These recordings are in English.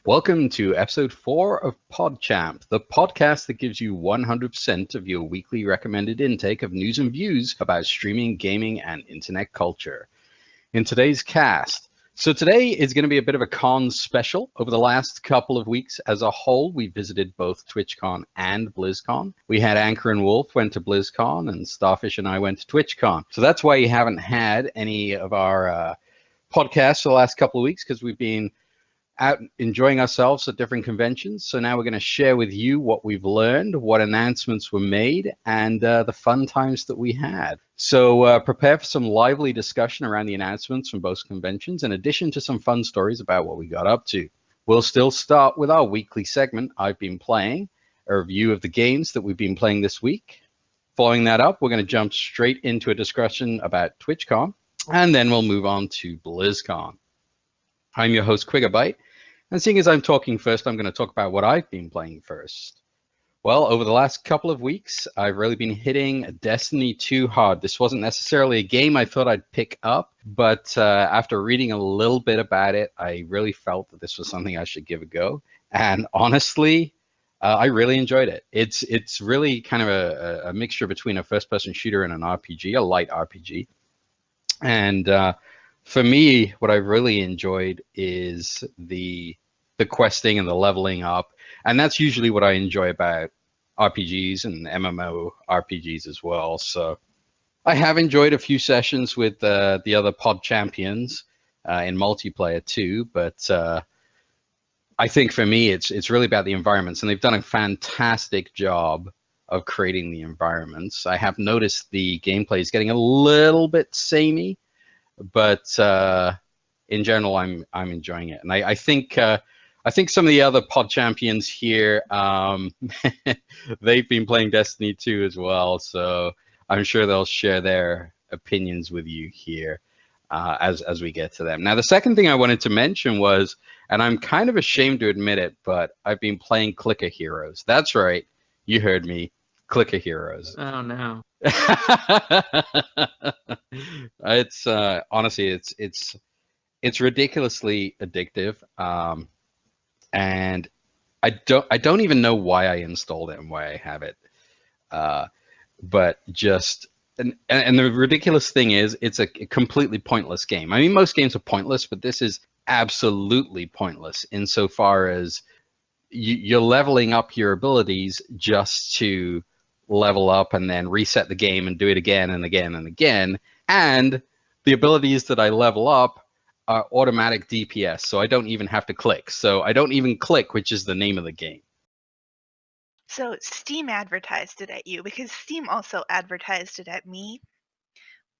Welcome to episode 4 of PodChamp, the podcast that gives you 100% of your weekly recommended intake of news and views about streaming, gaming, and internet culture. In today's cast, today is going to be a bit of a con special. Over the last couple of weeks as a whole, we visited both Twitchcon and BlizzCon. We had Anchor and Wolf went to BlizzCon, and Starfish and I went to Twitchcon. So that's why you haven't had any of our podcasts for the last couple of weeks, because we've been out enjoying ourselves at different conventions. So now we're going to share with you what we've learned, what announcements were made, and the fun times that we had. So prepare for some lively discussion around the announcements from both conventions, in addition to some fun stories about what we got up to. We'll still start with our weekly segment, I've Been Playing, a review of the games that we've been playing this week. Following that up, we're going to jump straight into a discussion about TwitchCon, and then we'll move on to BlizzCon. I'm your host, Quigabyte, and seeing as I'm talking first, I'm going to talk about what I've been playing first. Well, over the last couple of weeks, I've really been hitting Destiny 2 hard. This wasn't necessarily a game I thought I'd pick up, but after reading a little bit about it, I really felt that this was something I should give a go. And honestly, I really enjoyed it. It's really kind of a mixture between a first-person shooter and an RPG, a light RPG. And for me, what I really enjoyed is the questing and the leveling up. And that's usually what I enjoy about RPGs and MMO RPGs as well. So I have enjoyed a few sessions with the other PodChampions in multiplayer too. But I think for me, it's really about the environments. And they've done a fantastic job of creating the environments. I have noticed the gameplay is getting a little bit samey, but in general, I'm enjoying it, and I think some of the other PodChampions here, they've been playing Destiny 2 as well, so I'm sure they'll share their opinions with you here as we get to them. Now, the second thing I wanted to mention was, and I'm kind of ashamed to admit it, but I've been playing Clicker Heroes. That's right, you heard me, Clicker Heroes. Oh no. It's honestly, it's ridiculously addictive, and I don't even know why I installed it and why I have it, but just and the ridiculous thing is, it's a completely pointless game. I mean, most games are pointless, but this is absolutely pointless insofar as you're leveling up your abilities just to level up and then reset the game and do it again and again and again. And the abilities that I level up are automatic DPS, so I don't even have to click. So I don't even click, which is the name of the game. So Steam advertised it at you, because Steam also advertised it at me,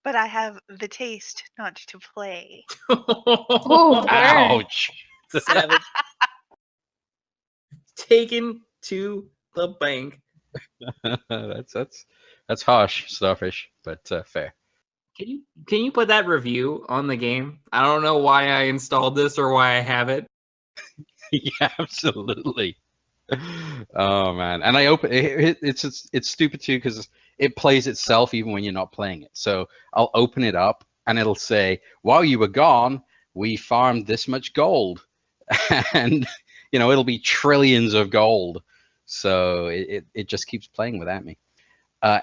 but I have the taste not to play. Oh, ouch. Savage. Taken to the bank. That's harsh, Starfish, but fair. Can you put that review on the game? I don't know why I installed this or why I have it. Yeah, absolutely. Oh man, and I open it, it's stupid too, because it plays itself even when you're not playing it. So I'll open it up and it'll say, while you were gone, we farmed this much gold, and it'll be trillions of gold. So it just keeps playing without me.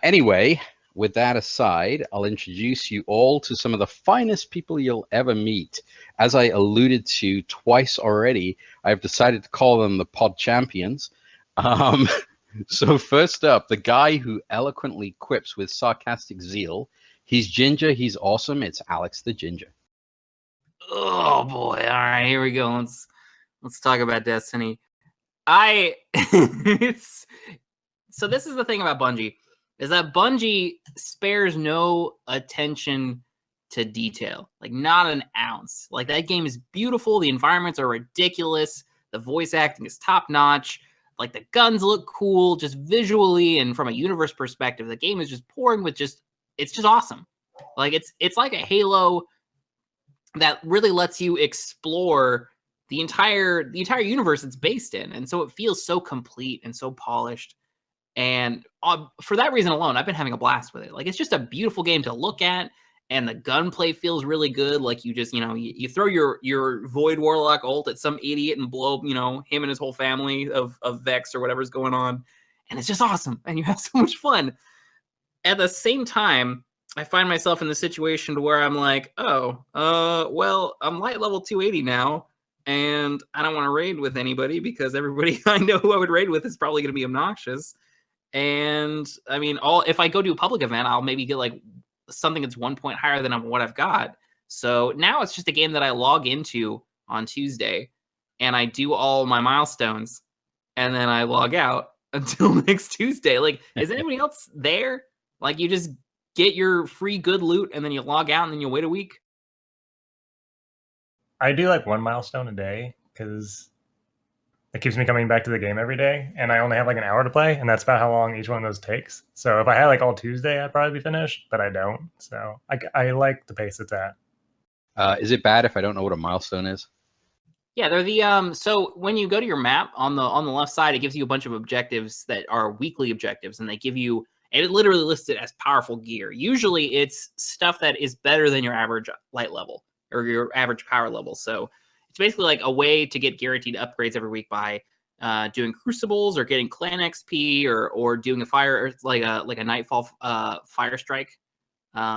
Anyway, with that aside, I'll introduce you all to some of the finest people you'll ever meet. As I alluded to twice already, I've decided to call them the PodChampions. So first up, the guy who eloquently quips with sarcastic zeal. He's ginger, he's awesome. It's Alex the Ginger. Oh boy! All right, here we go. Let's talk about Destiny. So this is the thing about Bungie, is that Bungie spares no attention to detail. Like, not an ounce. Like, that game is beautiful. The environments are ridiculous. The voice acting is top notch. Like, the guns look cool, just visually and from a universe perspective. The game is just pouring with it's just awesome. Like, it's like a Halo that really lets you explore the entire universe it's based in, and so it feels so complete and so polished. And for that reason alone, I've been having a blast with it. Like, it's just a beautiful game to look at, and the gunplay feels really good. Like, you just, you throw your Void Warlock ult at some idiot and blow up, him and his whole family of Vex or whatever's going on, and it's just awesome, and you have so much fun. At the same time, I find myself in the situation to where I'm like, well, I'm light level 280 now, and I don't want to raid with anybody because everybody I know who I would raid with is probably going to be obnoxious. And I mean, if I go to a public event, I'll maybe get like something that's 1 point higher than what I've got. So now it's just a game that I log into on Tuesday, and I do all my milestones, and then I log out until next Tuesday. Like, is anybody else there? Like, you just get your free good loot, and then you log out, and then you wait a week? I do like 1 milestone a day because it keeps me coming back to the game every day, and I only have like an hour to play, and that's about how long each one of those takes. So if I had like all Tuesday, I'd probably be finished, but I don't. So I like the pace it's at. Is it bad if I don't know what a milestone is? Yeah, they're the so when you go to your map on the left side, it gives you a bunch of objectives that are weekly objectives, and they give you, and it literally lists it as powerful gear. Usually it's stuff that is better than your average light level or your average power level. So it's basically like a way to get guaranteed upgrades every week by doing crucibles or getting clan XP or doing a fire, like a nightfall fire strike,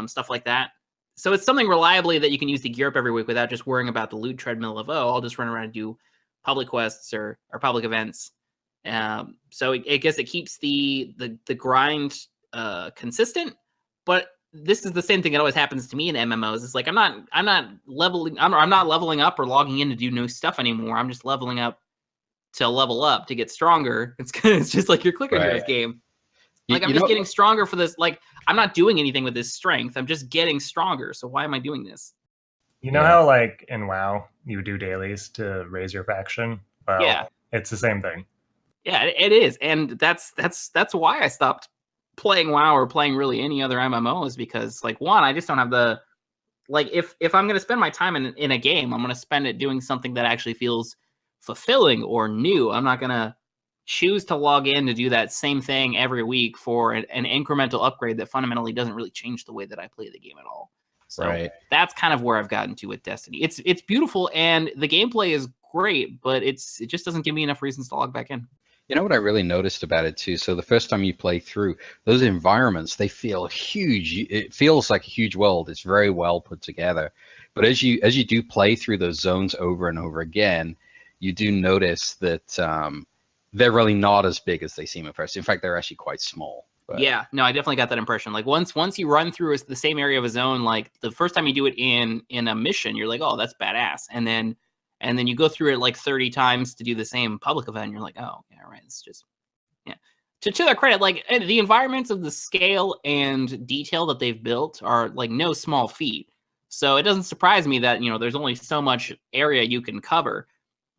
stuff like that. So it's something reliably that you can use to gear up every week without just worrying about the loot treadmill of, I'll just run around and do public quests or public events. So I guess it keeps the grind consistent, but this is the same thing that always happens to me in MMOs. It's like I'm not leveling up or logging in to do new stuff anymore. I'm just leveling up to level up to get stronger. It's just like your clicker heroes game. Like, I'm just getting stronger for this. Like, I'm not doing anything with this strength. I'm just getting stronger. So why am I doing this? You know how, like, in WoW, you do dailies to raise your faction? Well, yeah, it's the same thing. Yeah, it is. And that's why I stopped playing WoW or playing really any other MMO, is because, like, one, I just don't have the, like, if I'm going to spend my time in a game, I'm going to spend it doing something that actually feels fulfilling or new. I'm not going to choose to log in to do that same thing every week for an incremental upgrade that fundamentally doesn't really change the way that I play the game at all. So that's kind of where I've gotten to with Destiny. It's beautiful and the gameplay is great, but it just doesn't give me enough reasons to log back in. You know what I really noticed about it too? So the first time you play through, those environments, they feel huge. It feels like a huge world. It's very well put together. But as you do play through those zones over and over again, you do notice that they're really not as big as they seem at first. In fact, they're actually quite small. But yeah, no, I definitely got that impression. Like once you run through the same area of a zone, like the first time you do it in a mission, you're like, oh, that's badass. And then you go through it like 30 times to do the same public event. And you're like, oh, yeah, right. It's just, yeah. To their credit, like the environments of the scale and detail that they've built are like no small feat. So it doesn't surprise me that, there's only so much area you can cover,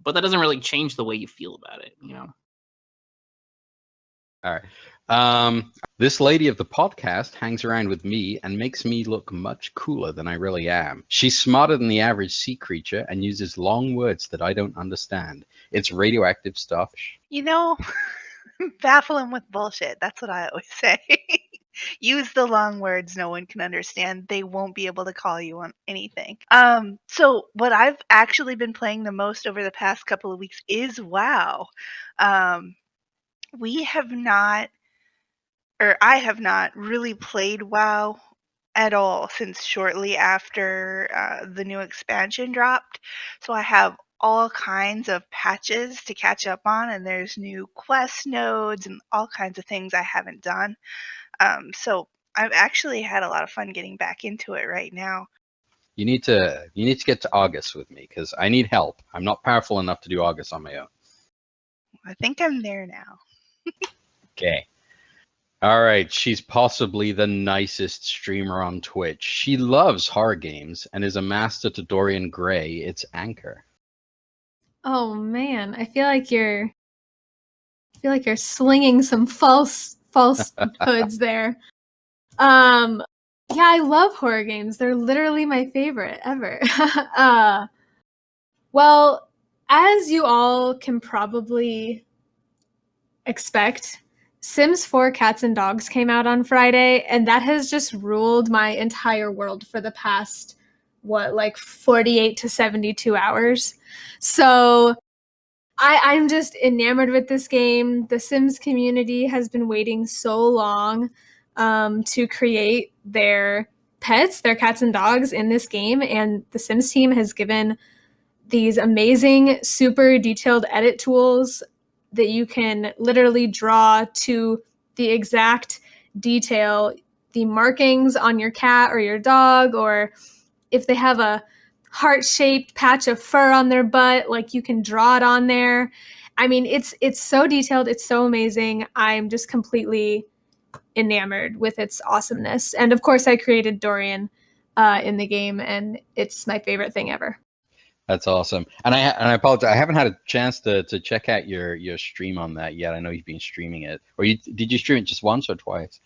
but that doesn't really change the way you feel about it, All right. This lady of the podcast hangs around with me and makes me look much cooler than I really am. She's smarter than the average sea creature and uses long words that I don't understand. It's radioactive stuff. Baffle him with bullshit. That's what I always say. Use the long words no one can understand. They won't be able to call you on anything. So what I've actually been playing the most over the past couple of weeks is WoW. We have not, or I have not really played WoW at all since shortly after the new expansion dropped. So I have all kinds of patches to catch up on, and there's new quest nodes and all kinds of things I haven't done. So I've actually had a lot of fun getting back into it right now. You need to get to August with me because I need help. I'm not powerful enough to do August on my own. I think I'm there now. Okay. All right, she's possibly the nicest streamer on Twitch. She loves horror games and is a master to Dorian Gray, its Anchor. Oh man, I feel like you're slinging some falsehoods there. Yeah, I love horror games. They're literally my favorite ever. Well, as you all can probably expect, Sims 4 Cats and Dogs came out on Friday, and that has just ruled my entire world for the past, 48 to 72 hours. So I'm just enamored with this game. The Sims community has been waiting so long to create their pets, their cats and dogs in this game, and the Sims team has given these amazing, super detailed edit tools that you can literally draw to the exact detail, the markings on your cat or your dog, or if they have a heart-shaped patch of fur on their butt, like you can draw it on there. I mean, it's so detailed, it's so amazing. I'm just completely enamored with its awesomeness. And of course, I created Dorian in the game, and it's my favorite thing ever. That's awesome. And I apologize. I haven't had a chance to check out your stream on that yet. I know you've been streaming it. Or did you stream it just once or twice?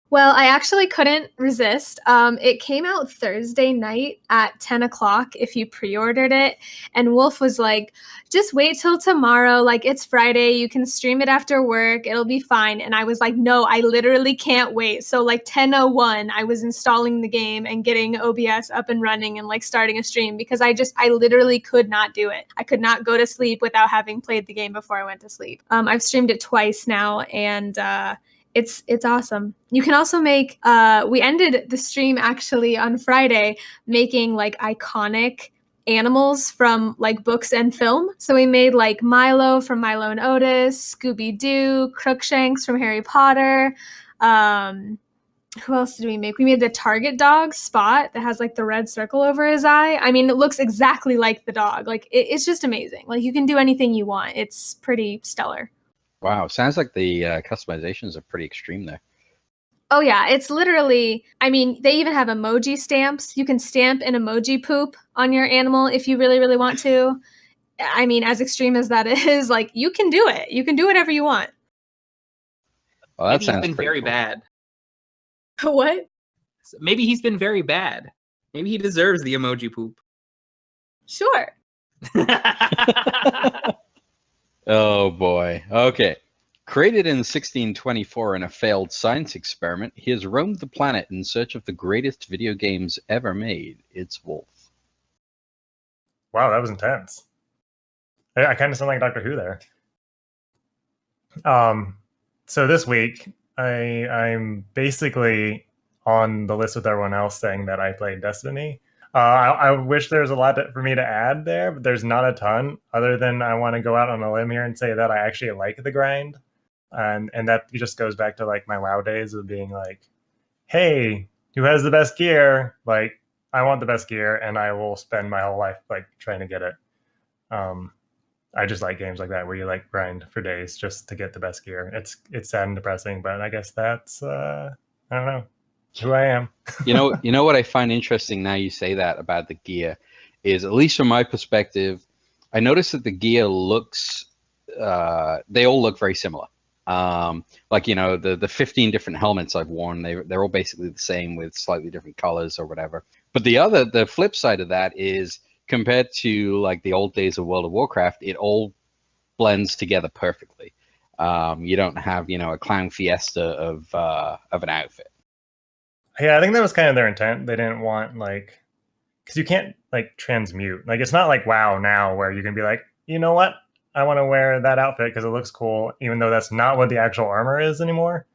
Well, I actually couldn't resist. It came out Thursday night at 10 o'clock if you pre-ordered it. And Wolf was like, just wait till tomorrow. Like, it's Friday. You can stream it after work. It'll be fine. And I was like, no, I literally can't wait. So like 10:01, I was installing the game and getting OBS up and running and like starting a stream because I literally could not do it. I could not go to sleep without having played the game before I went to sleep. I've streamed it twice now, and it's awesome. You can also make, we ended the stream actually on Friday making like iconic animals from like books and film. So we made like Milo from Milo and Otis, Scooby-Doo, Crookshanks from Harry Potter. Who else did we make? We made the Target dog, Spot, that has like the red circle over his eye. I mean, it looks exactly like the dog. Like it's just amazing. Like you can do anything you want. It's pretty stellar. Wow, sounds like the customizations are pretty extreme there. Oh yeah, it's literally, I mean, they even have emoji stamps. You can stamp an emoji poop on your animal if you really, really want to. I mean, as extreme as that is, like, you can do it. You can do whatever you want. Well, that Maybe sounds he's been pretty very cool. bad. What? Maybe he's been very bad. Maybe he deserves the emoji poop. Sure. Oh boy. Okay. Created in 1624 in a failed science experiment, he has roamed the planet in search of the greatest video games ever made. It's Wolf. Wow, that was intense. I kind of sound like Doctor Who there. So this week, I'm basically on the list with everyone else saying that I played Destiny. I wish there's a lot for me to add there, but there's not a ton, other than I want to go out on a limb here and say that I actually like the grind. And that just goes back to like my WoW days of being like, hey, who has the best gear? Like, I want the best gear, and I will spend my whole life like trying to get it. I just like games like that where you like grind for days just to get the best gear. It's sad and depressing, but I guess that's I don't know who I am. You know what I find interesting now you say that about the gear is, at least from my perspective, I noticed that the gear looks they all look very similar. Like, the 15 different helmets I've worn, they're all basically the same with slightly different colors or whatever. But the flip side of that is, compared to like the old days of World of Warcraft, it all blends together perfectly. You don't have, a clown fiesta of an outfit. Yeah, I think that was kind of their intent. They didn't want like, because you can't like transmute. Like, it's not like WoW now where you can be like, you know what? I want to wear that outfit because it looks cool, even though that's not what the actual armor is anymore.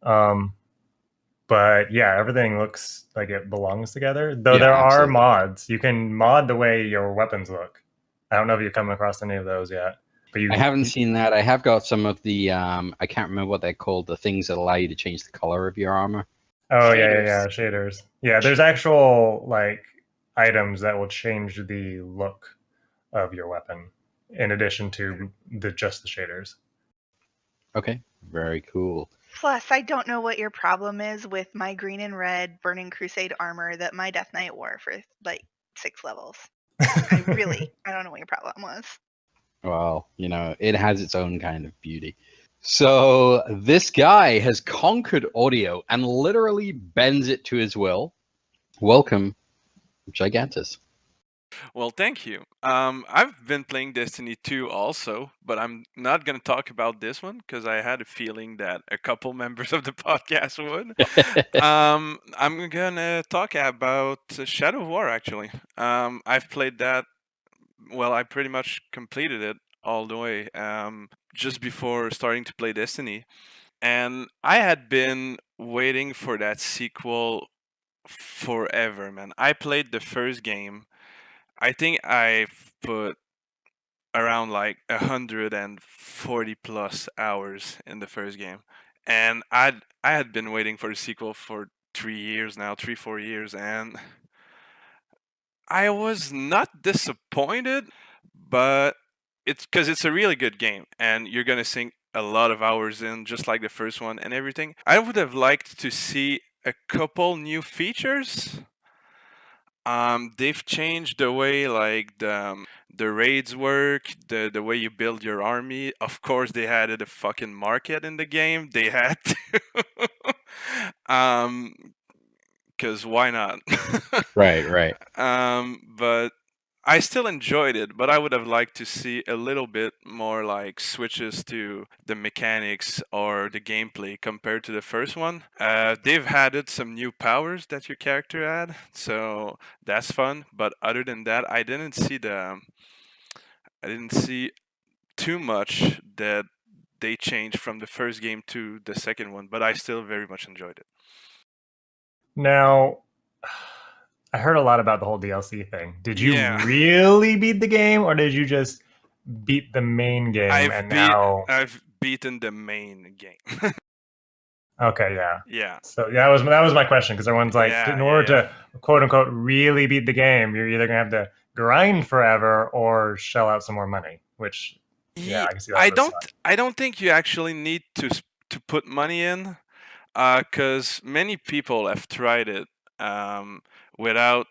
But yeah, everything looks like it belongs together. Though there are mods. You can mod the way your weapons look. I don't know if you've come across any of those yet. But I haven't seen that. I have got some of the, I can't remember what they're called, the things that allow you to change the color of your armor. Oh, Shaders. yeah, shaders. Yeah, there's actual like items that will change the look of your weapon in addition to just the shaders. Okay, very cool. Plus, I don't know what your problem is with my green and red Burning Crusade armor that my Death Knight wore for like 6 levels. I don't know what your problem was. Well, it has its own kind of beauty. So this guy has conquered audio and literally bends it to his will. Welcome, Gigantus. Well, thank you. I've been playing Destiny 2 also, but I'm not going to talk about this one because I had a feeling that a couple members of the podcast would. I'm going to talk about Shadow of War, actually. I've played that. Well, I pretty much completed it all the way just before starting to play Destiny. And I had been waiting for that sequel forever, man. I played the first game. I think I've put around like 140 plus hours in the first game, and I had been waiting for the sequel for 3 years now, 4 years, and I was not disappointed, but it's because it's a really good game, and you're gonna sink a lot of hours in, just like the first one and everything. I would have liked to see a couple new features. They've changed the way like the raids work, the way you build your army. Of course, they added a fucking market in the game. They had to, because why not? Right. But I still enjoyed it, but I would have liked to see a little bit more like switches to the mechanics or the gameplay compared to the first one. They've added some new powers that your character had, so that's fun. But other than that, I didn't see too much that they changed from the first game to the second one, but I still very much enjoyed it. Now, I heard a lot about the whole DLC thing. Did you Yeah. really beat the game, or did you just beat the main game I've beaten the main game. Okay, yeah. Yeah. So that was my question, because everyone's like, Yeah, in order to quote unquote really beat the game, you're either gonna have to grind forever or shell out some more money. Which, yeah, I can see that. I don't think you actually need to put money in, because many people have tried it without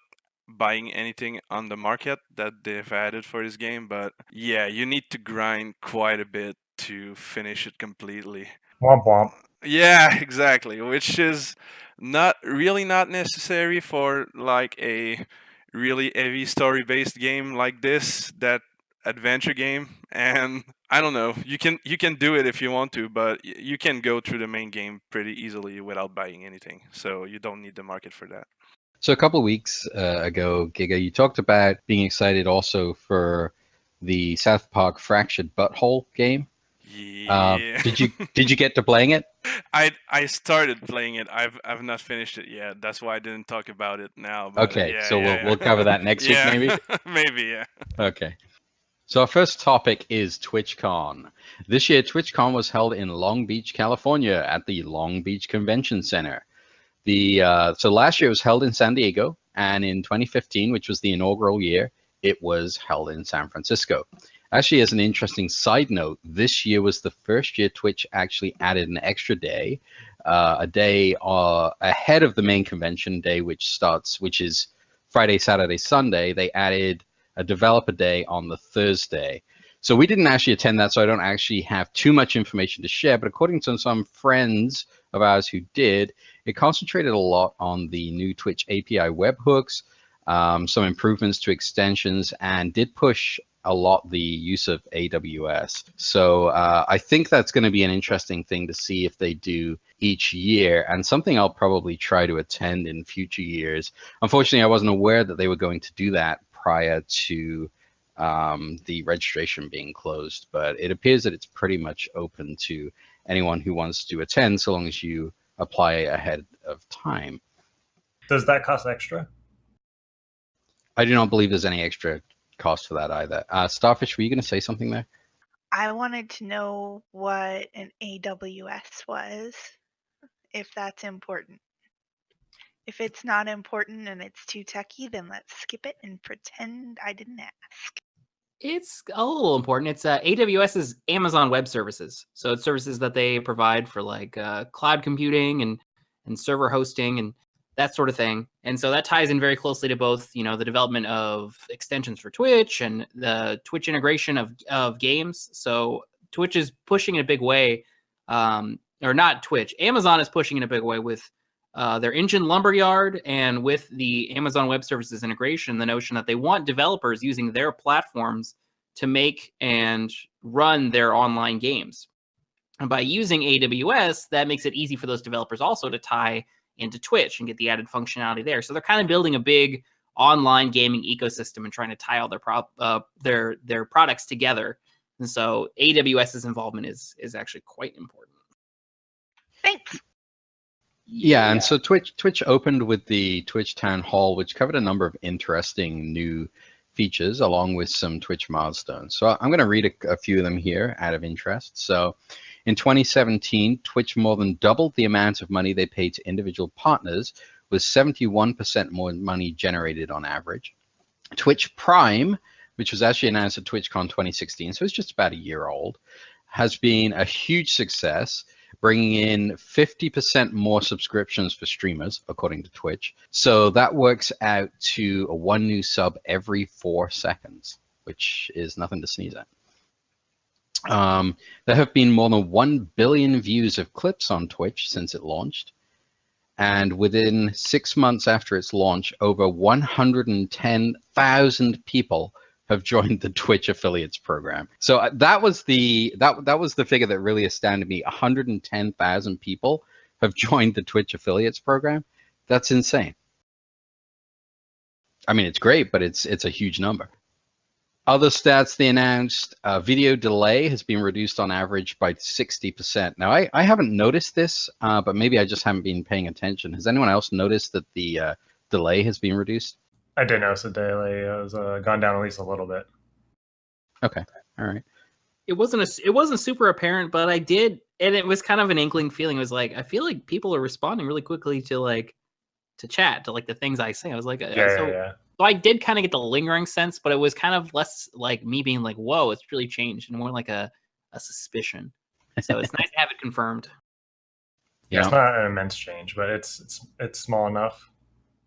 buying anything on the market that they've added for this game. But yeah, you need to grind quite a bit to finish it completely. Womp womp. Yeah, exactly. Which is not necessary for like a really heavy story-based game like this, that adventure game. And I don't know, you can do it if you want to, but you can go through the main game pretty easily without buying anything. So you don't need the market for that. So a couple of weeks ago, Giga, you talked about being excited also for the South Park Fractured Butthole game. Yeah. Did you get to playing it? I started playing it. I've not finished it yet. That's why I didn't talk about it now. But Okay, yeah, so yeah, we'll cover that next week, maybe. Maybe, yeah. Okay. So our first topic is TwitchCon. This year, TwitchCon was held in Long Beach, California, at the Long Beach Convention Center. So last year it was held in San Diego, and in 2015, which was the inaugural year, it was held in San Francisco. Actually, as an interesting side note, this year was the first year Twitch actually added an extra day, a day ahead of the main convention day, which is Friday, Saturday, Sunday. They added a developer day on the Thursday. So we didn't actually attend that, so I don't actually have too much information to share. But according to some friends of ours who did, it concentrated a lot on the new Twitch API webhooks, some improvements to extensions, and did push a lot the use of AWS. So I think that's going to be an interesting thing to see if they do each year, and something I'll probably try to attend in future years. Unfortunately, I wasn't aware that they were going to do that prior to the registration being closed, but it appears that it's pretty much open to anyone who wants to attend, so long as you apply ahead of time. Does that cost extra? I do not believe there's any extra cost for that either. Starfish, were you going to say something there? I wanted to know what an AWS was, if that's important. If it's not important and it's too techy, then let's skip it and pretend I didn't ask. It's a little important. It's AWS is Amazon Web Services. So it's services that they provide for like cloud computing and server hosting and that sort of thing. And so that ties in very closely to both, the development of extensions for Twitch and the Twitch integration of games. So Twitch is pushing in a big way, or not Twitch. Amazon is pushing in a big way with their engine Lumberyard and with the Amazon Web Services integration, the notion that they want developers using their platforms to make and run their online games. And by using AWS, that makes it easy for those developers also to tie into Twitch and get the added functionality there. So they're kind of building a big online gaming ecosystem and trying to tie all their products together. And so AWS's involvement is actually quite important. Thanks. Yeah, and so Twitch opened with the Twitch Town Hall, which covered a number of interesting new features along with some Twitch milestones. So I'm going to read a few of them here out of interest. So in 2017, Twitch more than doubled the amount of money they paid to individual partners, with 71% more money generated on average. Twitch Prime, which was actually announced at TwitchCon 2016, so it's just about a year old, has been a huge success, bringing in 50% more subscriptions for streamers, according to Twitch. So that works out to one new sub every 4 seconds, which is nothing to sneeze at. There have been more than 1 billion views of clips on Twitch since it launched. And within 6 months after its launch, over 110,000 people have joined the Twitch affiliates program. So that was the figure that really astounded me. 110,000 people have joined the Twitch affiliates program. That's insane. I mean, it's great, but it's a huge number. Other stats they announced: video delay has been reduced on average by 60%. Now, I haven't noticed this, but maybe I just haven't been paying attention. Has anyone else noticed that the delay has been reduced? I did notice the delay has gone down at least a little bit. Okay, all right. It wasn't super apparent, but I did, and it was kind of an inkling feeling. It was like, I feel like people are responding really quickly to chat, to like the things I say. I was like, Yeah. So I did kind of get the lingering sense, but it was kind of less like me being like, whoa, it's really changed, and more like a suspicion. So it's nice to have it confirmed. Yeah, it's not an immense change, but it's small enough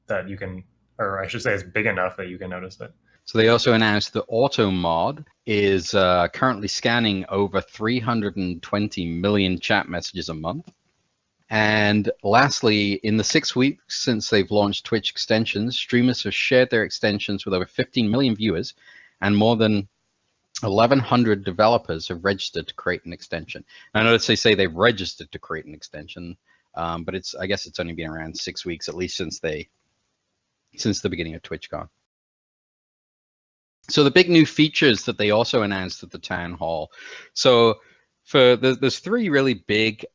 that you can, or I should say it's big enough that you can notice it. So they also announced the auto mod is currently scanning over 320 million chat messages a month. And lastly, in the 6 weeks since they've launched Twitch extensions, streamers have shared their extensions with over 15 million viewers, and more than 1,100 developers have registered to create an extension. I notice they say they've registered to create an extension, but I guess it's only been around 6 weeks, at least since the beginning of TwitchCon. So the big new features that they also announced at the town hall. So there's 3 really big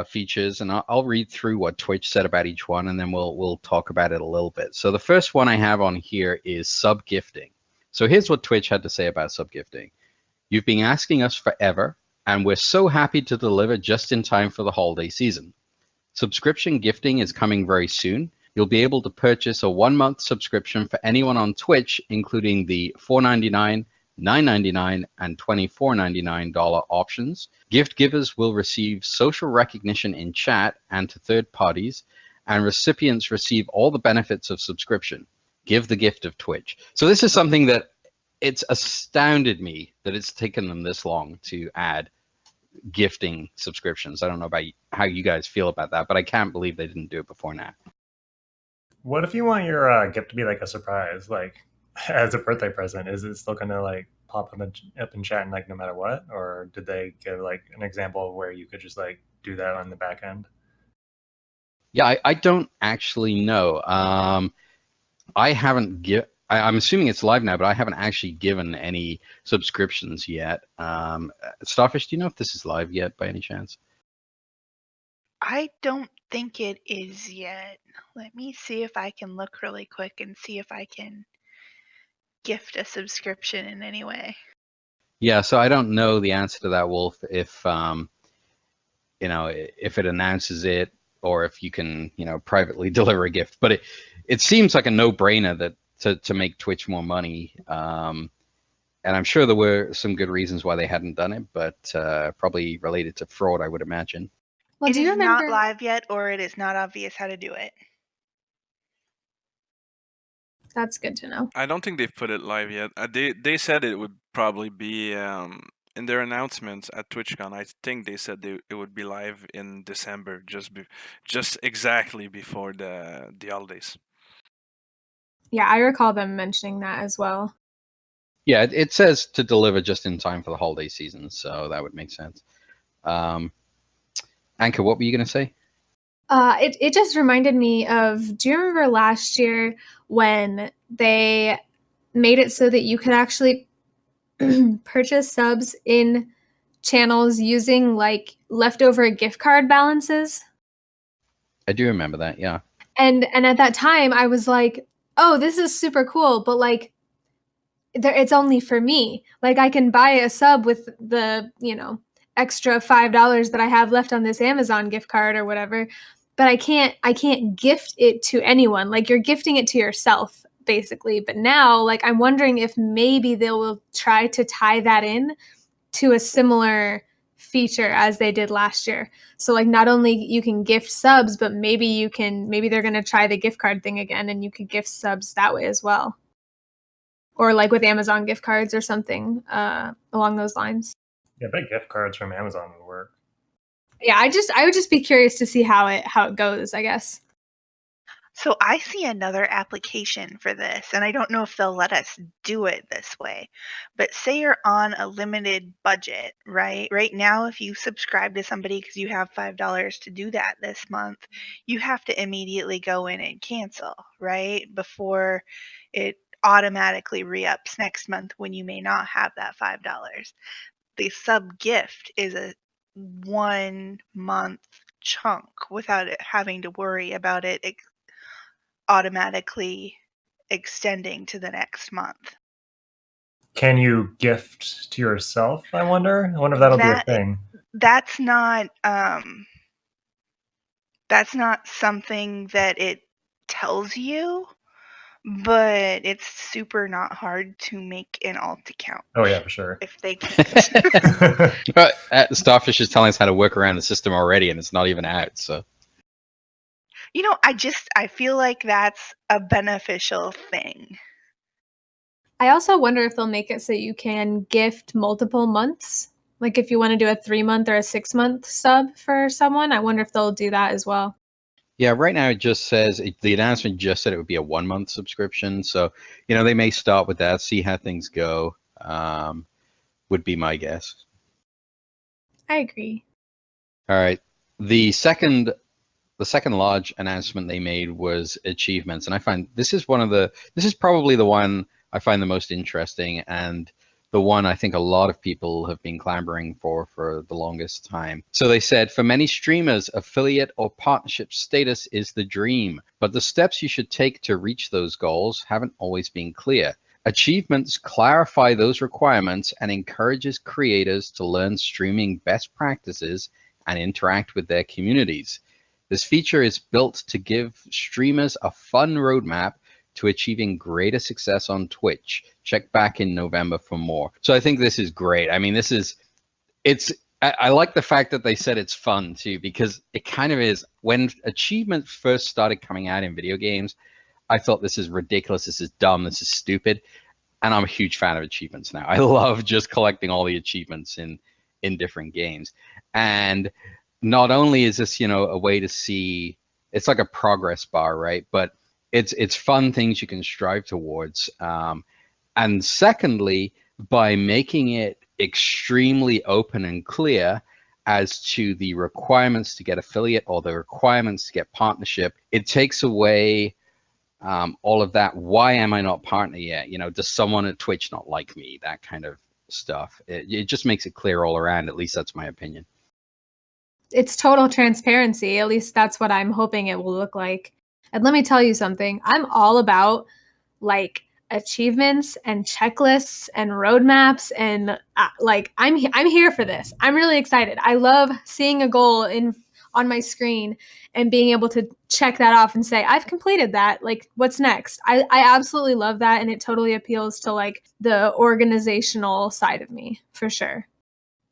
features, and I'll read through what Twitch said about each one, and then we'll talk about it a little bit. So the first one I have on here is sub gifting. So here's what Twitch had to say about sub gifting. You've been asking us forever, and we're so happy to deliver just in time for the holiday season. Subscription gifting is coming very soon. You'll be able to purchase a 1-month subscription for anyone on Twitch, including the $4.99, $9.99, and $24.99 options. Gift givers will receive social recognition in chat and to third parties, and recipients receive all the benefits of subscription. Give the gift of Twitch. So this is something that it's astounded me that it's taken them this long to add gifting subscriptions. I don't know about how you guys feel about that, but I can't believe they didn't do it before now. What if you want your gift to be like a surprise, like as a birthday present? Is it still gonna like pop up in chat and like no matter what, or did they give like an example of where you could just like do that on the back end? Yeah, I don't actually know. I haven't I'm assuming it's live now, but I haven't actually given any subscriptions yet. Starfish, do you know if this is live yet by any chance? I don't think it is yet. Let me see if I can look really quick and see if I can gift a subscription in any way. Yeah, so I don't know the answer to that, Wolf, if if it announces it or if you can, privately deliver a gift. But it seems like a no-brainer that to make Twitch more money, And I'm sure there were some good reasons why they hadn't done it, but probably related to fraud, I would imagine. Well, It do you is not remember? live yet, or it is not obvious how to do it. That's good to know. I don't think they've put it live yet. They said it would probably be in their announcements at TwitchCon. I think they said it would be live in December, just exactly before the holidays. Yeah, I recall them mentioning that as well. Yeah, it says to deliver just in time for the holiday season, so that would make sense. Anka, what were you going to say? It just reminded me of, do you remember last year when they made it so that you could actually purchase subs in channels using like leftover gift card balances? I do remember that, yeah. And at that time I was like, oh, this is super cool, but like it's only for me. Like I can buy a sub with the, extra $5 that I have left on this Amazon gift card or whatever, but I can't gift it to anyone. Like you're gifting it to yourself basically. But now like I'm wondering if maybe they will try to tie that in to a similar feature as they did last year. So like not only you can gift subs, but maybe they're going to try the gift card thing again and you could gift subs that way as well. Or like with Amazon gift cards or something along those lines. Yeah, big gift cards from Amazon would work. Yeah, I would just be curious to see how it goes, I guess. So I see another application for this, and I don't know if they'll let us do it this way. But say you're on a limited budget, right? Right now, if you subscribe to somebody because you have $5 to do that this month, you have to immediately go in and cancel, right? Before it automatically re-ups next month when you may not have that $5. The sub gift is a 1 month chunk without it having to worry about it automatically extending to the next month. Can you gift to yourself, I wonder? I wonder if that'll be a thing. That's not something that it tells you, but it's super not hard to make an alt account. Oh yeah, for sure. If they can. Starfish is telling us how to work around the system already, and it's not even out, so. I feel like that's a beneficial thing. I also wonder if they'll make it so you can gift multiple months. Like if you want to do a 3-month or a 6-month sub for someone, I wonder if they'll do that as well. Yeah, right now it just says, the announcement just said it would be a 1-month subscription. So, they may start with that, see how things go, would be my guess. I agree. All right. The second large announcement they made was achievements. And I find this is probably the one I find the most interesting, and the one I think a lot of people have been clamoring for the longest time. So they said, for many streamers, affiliate or partnership status is the dream, but the steps you should take to reach those goals haven't always been clear. Achievements clarify those requirements and encourages creators to learn streaming best practices and interact with their communities. This feature is built to give streamers a fun roadmap to achieving greater success on Twitch. Check back in November for more. So I think this is great. I mean, I like the fact that they said it's fun too, because it kind of is. When achievements first started coming out in video games, I thought this is ridiculous, this is dumb, this is stupid. And I'm a huge fan of achievements now. I love just collecting all the achievements in different games. And not only is this, a way to see, it's like a progress bar, right? But it's fun things you can strive towards. And secondly, by making it extremely open and clear as to the requirements to get affiliate or the requirements to get partnership, it takes away all of that. Why am I not partner yet? Does someone at Twitch not like me? That kind of stuff. It just makes it clear all around. At least that's my opinion. It's total transparency. At least that's what I'm hoping it will look like. And let me tell you something. I'm all about like achievements and checklists and roadmaps, and I'm here for this. I'm really excited. I love seeing a goal on my screen and being able to check that off and say, I've completed that. Like, what's next? I absolutely love that. And it totally appeals to like the organizational side of me for sure.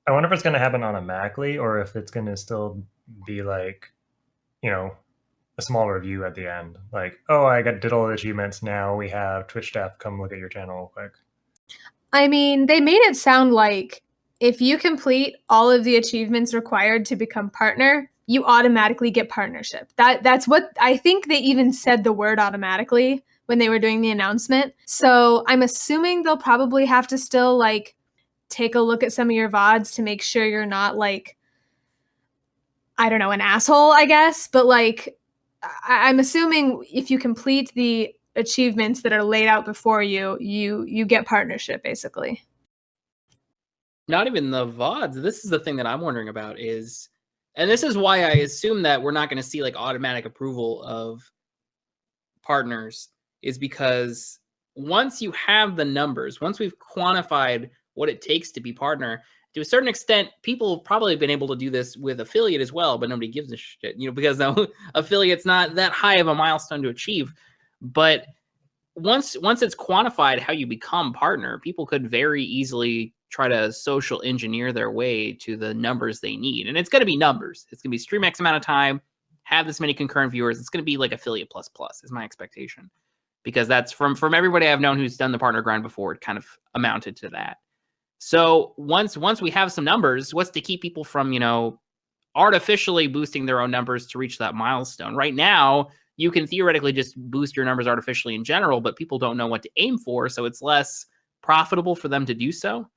I wonder if it's going to happen automatically or if it's going to still be like, you know, a small review at the end. Like, oh, did all the achievements. Now we have Twitch staff come look at your channel real quick. I mean, they made it sound like if you complete all of the achievements required to become partner, you automatically get partnership. That's what I think they even said the word automatically when they were doing the announcement. So I'm assuming they'll probably have to still like take a look at some of your VODs to make sure you're not like, I don't know, an asshole, I guess. But like, I'm assuming if you complete the achievements that are laid out before you, you get partnership basically. Not even the VODs. This is the thing that I'm wondering about is, and this is why I assume that we're not going to see like automatic approval of partners, is because once you have the numbers, once we've quantified what it takes to be partner, to a certain extent, people have probably been able to do this with affiliate as well, but nobody gives a shit, because no, affiliate's not that high of a milestone to achieve. But once it's quantified how you become partner, people could very easily try to social engineer their way to the numbers they need. And it's going to be numbers. It's going to be stream X amount of time, have this many concurrent viewers. It's going to be like affiliate plus is my expectation. Because that's from everybody I've known who's done the partner grind before, it kind of amounted to that. So once we have some numbers, what's to keep people from, artificially boosting their own numbers to reach that milestone? Right now, you can theoretically just boost your numbers artificially in general, but people don't know what to aim for, so it's less profitable for them to do so.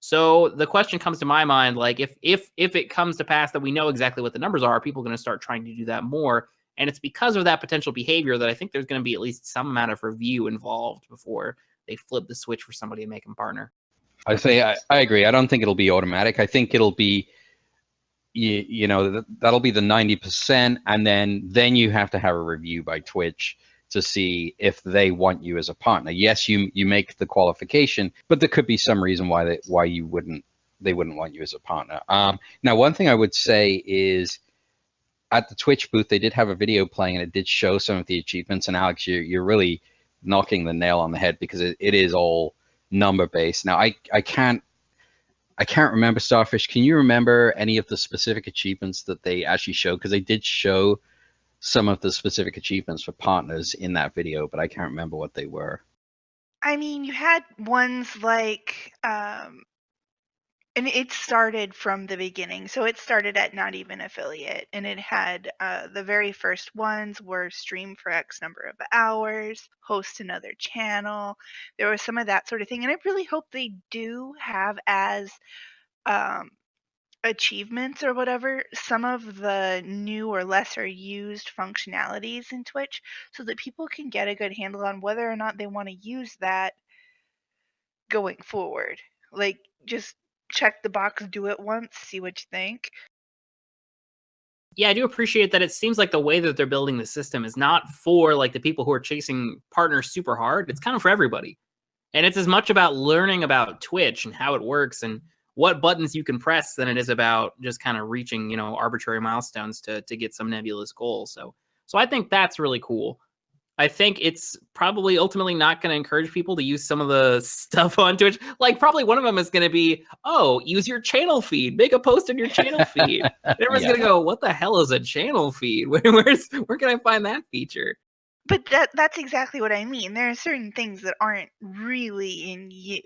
So the question comes to my mind, like if it comes to pass that we know exactly what the numbers are people going to start trying to do that more? And it's because of that potential behavior that I think there's going to be at least some amount of review involved before they flip the switch for somebody to make them partner. I agree. I don't think it'll be automatic. I think it'll be, that'll be the 90%, and then you have to have a review by Twitch to see if they want you as a partner. Yes, you make the qualification, but there could be some reason why they wouldn't want you as a partner. Now, one thing I would say is at the Twitch booth, they did have a video playing, and it did show some of the achievements. And Alex, you're really knocking the nail on the head because it is all number based. Now, I can't remember, Starfish. Can you remember any of the specific achievements that they actually showed? Because they did show some of the specific achievements for partners in that video, but I can't remember what they were. I mean, you had ones like, and it started from the beginning. So it started at not even affiliate, and it had the very first ones were stream for X number of hours, host another channel. There was some of that sort of thing, and I really hope they do have as achievements or whatever some of the new or lesser used functionalities in Twitch, so that people can get a good handle on whether or not they want to use that going forward. Like, just check the box, do it once, see what you think. Yeah, I do appreciate that. It seems like the way that they're building the system is not for like the people who are chasing partners super hard. It's kind of for everybody. And it's as much about learning about Twitch and how it works and what buttons you can press than it is about just kind of reaching, arbitrary milestones to get some nebulous goal. So I think that's really cool. I think it's probably ultimately not going to encourage people to use some of the stuff on Twitch. Like, probably one of them is going to be, use your channel feed. Make a post on your channel feed. And everyone's going to go, what the hell is a channel feed? Where can I find that feature? But that's exactly what I mean. There are certain things that aren't really in use.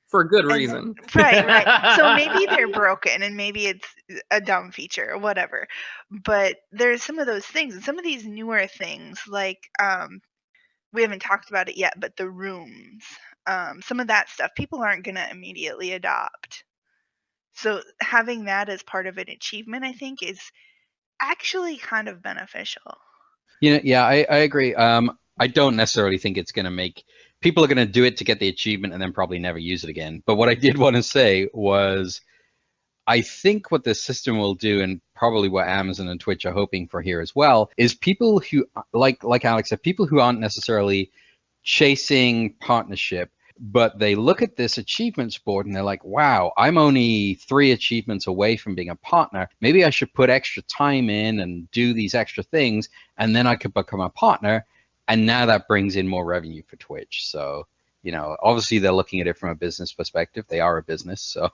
For good reason. Right. So maybe they're broken and maybe it's a dumb feature or whatever. But there's some of those things, and some of these newer things, like we haven't talked about it yet, but the rooms, some of that stuff, people aren't going to immediately adopt. So having that as part of an achievement, I think, is actually kind of beneficial. Yeah, I agree. I don't necessarily think it's going to make... People are going to do it to get the achievement and then probably never use it again. But what I did want to say was, I think what this system will do, and probably what Amazon and Twitch are hoping for here as well, is people who, like Alex said, people who aren't necessarily chasing partnership, But they look at this achievements board and they're like, wow, I'm only 3 achievements away from being a partner. Maybe I should put extra time in and do these extra things, and then I could become a partner. And now that brings in more revenue for Twitch. So, you know, obviously they're looking at it from a business perspective. They are a business. So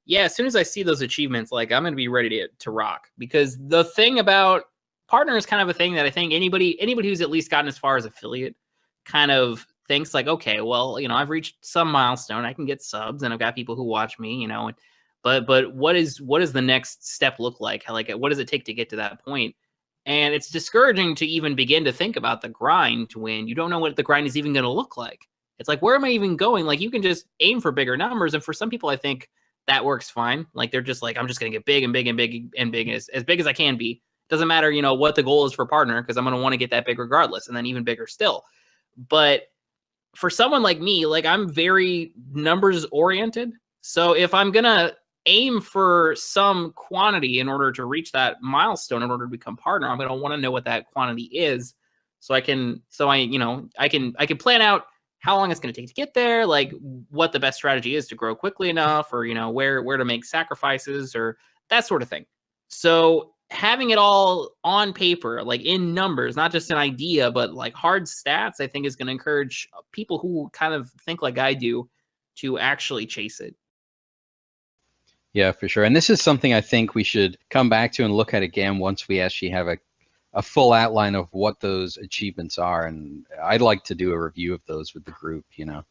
yeah, as soon as I see those achievements, like I'm going to be ready to rock, because the thing about partner is kind of a thing that I think anybody who's at least gotten as far as affiliate kind of thinks like, okay, well, you know, I've reached some milestone, I can get subs, and I've got people who watch me, you know, but what is the next step look like? Like, what does it take to get to that point? And it's discouraging to even begin to think about the grind when you don't know what the grind is even going to look like. It's like, where am I even going? Like, you can just aim for bigger numbers, and for some people, I think that works fine. Like, they're just like, I'm just going to get big and big and big and big, as big as I can be. Doesn't matter, you know, what the goal is for partner, because I'm going to want to get that big regardless, and then even bigger still. But for someone like me, like, I'm very numbers oriented. So if I'm going to aim for some quantity in order to reach that milestone, in order to become partner, I'm going to want to know what that quantity is. So I can plan out how long it's going to take to get there, like what the best strategy is to grow quickly enough, or, you know, where to make sacrifices, or that sort of thing. So having it all on paper, like in numbers, not just an idea, but like hard stats, I think is going to encourage people who kind of think like I do to actually chase it. yeah, for sure. And this is something I think we should come back to and look at again once we actually have a full outline of what those achievements are. And I'd like to do a review of those with the group, you know.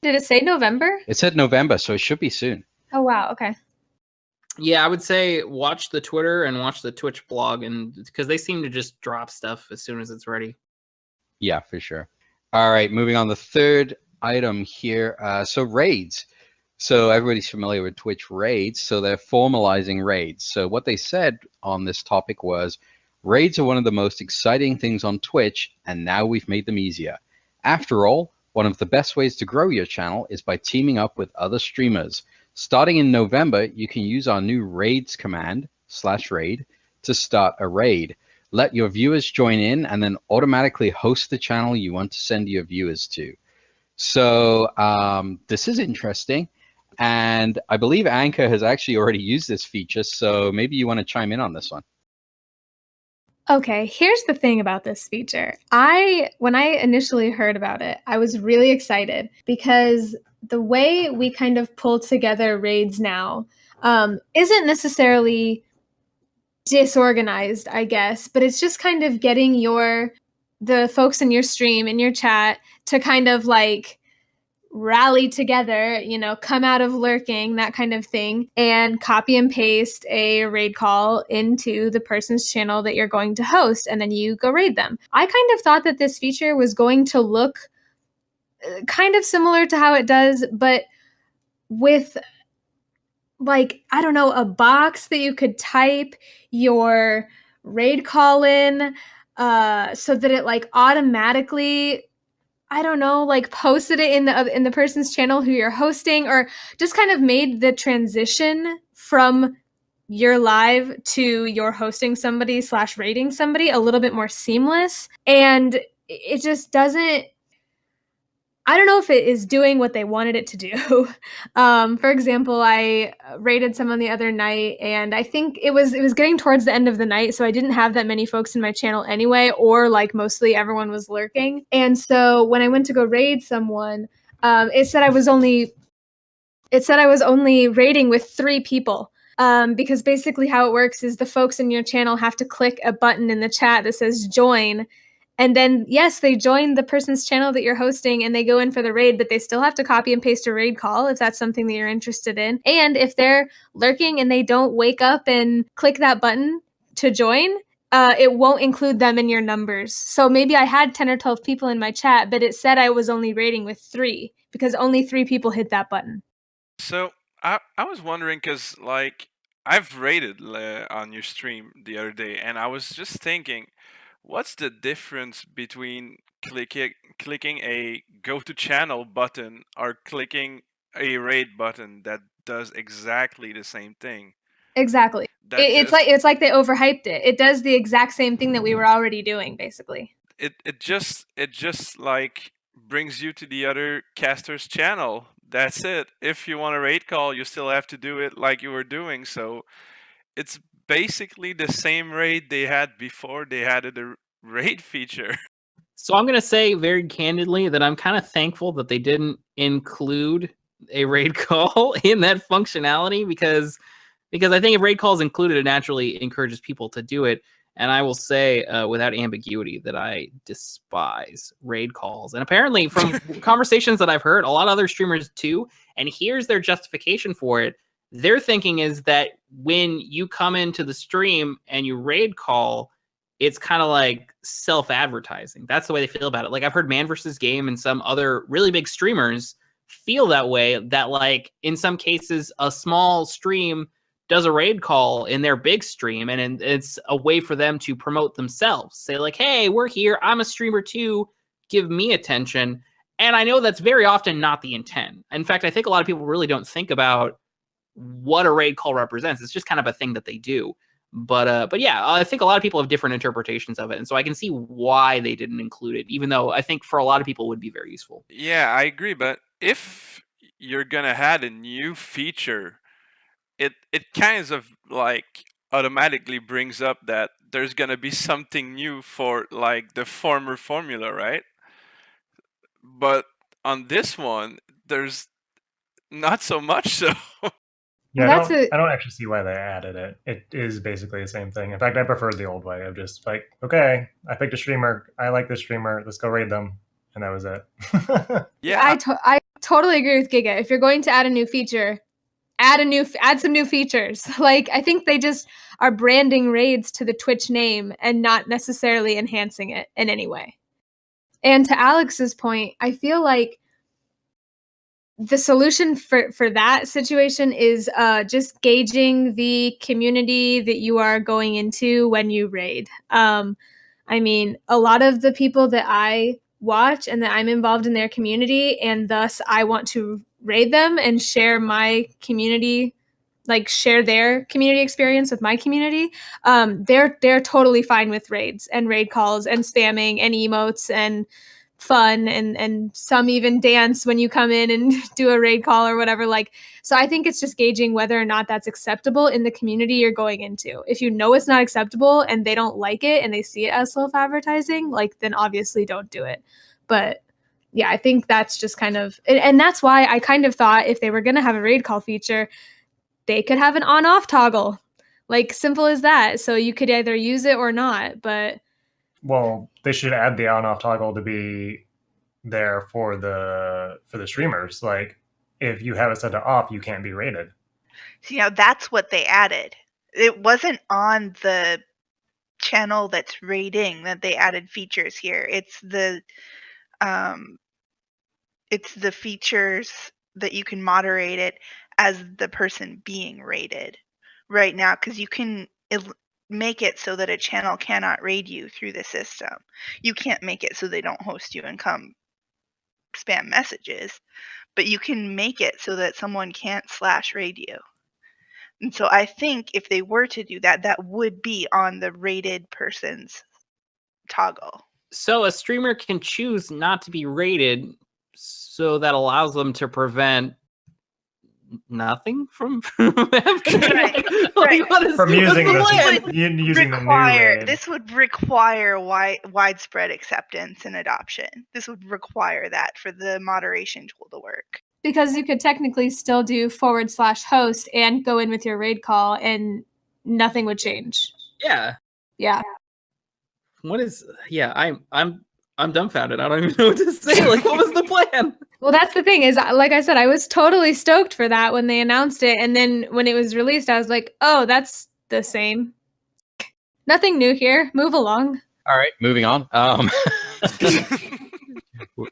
Did it say November? It said November, so it should be soon. Oh, wow. Okay. Yeah, I would say watch the Twitter and watch the Twitch blog, and because they seem to just drop stuff as soon as it's ready. Yeah, for sure. All right, moving on. The third item here. So raids. So everybody's familiar with Twitch raids. So they're formalizing raids. So what they said on this topic was, raids are one of the most exciting things on Twitch, and now we've made them easier. After all, one of the best ways to grow your channel is by teaming up with other streamers. Starting in November, you can use our new raids command, /raid, to start a raid. Let your viewers join in and then automatically host the channel you want to send your viewers to. So this is interesting. And I believe Anchor has actually already used this feature. So maybe you want to chime in on this one. Okay, here's the thing about this feature. When I initially heard about it, I was really excited because the way we kind of pull together raids now isn't necessarily disorganized, I guess, but it's just kind of getting the folks in your stream, in your chat, to kind of like rally together, you know, come out of lurking, that kind of thing, and copy and paste a raid call into the person's channel that you're going to host, and then you go raid them. I kind of thought that this feature was going to look kind of similar to how it does, but with, like, I don't know, a box that you could type your raid call in so that it like automatically, I don't know, like posted it in the person's channel who you're hosting, or just kind of made the transition from your live to your hosting somebody / rating somebody a little bit more seamless. And it just doesn't, I don't know if it is doing what they wanted it to do. For example, I rated someone the other night, and I think it was getting towards the end of the night, so I didn't have that many folks in my channel anyway, or like mostly everyone was lurking. And so when I went to go raid someone, it said I was only raiding with 3 people. Because basically how it works is the folks in your channel have to click a button in the chat that says join. And then, yes, they join the person's channel that you're hosting and they go in for the raid, but they still have to copy and paste a raid call if that's something that you're interested in. And if they're lurking and they don't wake up and click that button to join, it won't include them in your numbers. So maybe I had 10 or 12 people in my chat, but it said I was only raiding with 3 because only 3 people hit that button. So I was wondering, because like I've rated on your stream the other day, and I was just thinking, what's the difference between clicking a go to channel button or clicking a raid button that does exactly the same thing? Exactly. It's like they overhyped it. It does the exact same thing that we were already doing, basically. It just like brings you to the other caster's channel. That's it. If you want a raid call, you still have to do it like you were doing. So it's basically the same raid they had before they added a raid feature. So I'm going to say very candidly that I'm kind of thankful that they didn't include a raid call in that functionality because I think if raid call is included, it naturally encourages people to do it. And I will say without ambiguity that I despise raid calls. And apparently from conversations that I've heard, a lot of other streamers too, and here's their justification for it. Their thinking is that when you come into the stream and you raid call, it's kind of like self-advertising. That's the way they feel about it. Like I've heard Man vs. Game and some other really big streamers feel that way, that like in some cases a small stream does a raid call in their big stream and it's a way for them to promote themselves. Say like, hey, we're here. I'm a streamer too. Give me attention. And I know that's very often not the intent. In fact, I think a lot of people really don't think about what a raid call represents. It's just kind of a thing that they do. But yeah, I think a lot of people have different interpretations of it. And so I can see why they didn't include it, even though I think for a lot of people it would be very useful. Yeah, I agree. But if you're going to add a new feature, it kind of like automatically brings up that there's going to be something new for like the former formula, right? But on this one, there's not so much so. Yeah, Well, I don't actually see why they added it. It is basically the same thing. In fact, I preferred the old way of just like, okay, I picked a streamer. I like this streamer. Let's go raid them. And that was it. Yeah, I totally agree with Giga. If you're going to add a new feature, add some new features. Like I think they just are branding raids to the Twitch name and not necessarily enhancing it in any way. And to Alex's point, I feel like the solution for that situation is just gauging the community that you are going into when you raid. I mean, a lot of the people that I watch and that I'm involved in their community, and thus I want to raid them and share my community, like share their community experience with my community. They're totally fine with raids and raid calls and spamming and emotes and fun and some even dance when you come in and do a raid call or whatever. Like, so I think it's just gauging whether or not that's acceptable in the community you're going into. If you know it's not acceptable and they don't like it and they see it as self-advertising, like then obviously don't do it. But yeah, I think that's just kind of, and that's why I kind of thought if they were going to have a raid call feature, they could have an on-off toggle, like simple as that. So you could either use it or not, but Well, they should add the on-off toggle to be there for the streamers. Like, if you have it set to off, you can't be rated. So, that's what they added. It wasn't on the channel that's rating that they added features here. It's the features that you can moderate it as the person being rated right now, because you can make it so that a channel cannot raid you through the system. You can't make it so they don't host you and come spam messages, but you can make it so that someone can't /raid you. And so I think if they were to do that, that would be on the rated person's toggle. So a streamer can choose not to be rated, so that allows them to prevent nothing from happening. Right. From using the new raid. This would require widespread acceptance and adoption. This would require that for the moderation tool to work. because you could technically still do /host and go in with your raid call and nothing would change. Yeah. Yeah. What is? Yeah, I'm dumbfounded. I don't even know what to say. Like, what was the plan? Well, that's the thing is, like I said, I was totally stoked for that when they announced it. And then when it was released, I was like, oh, that's the same. Nothing new here. Move along. All right, moving on.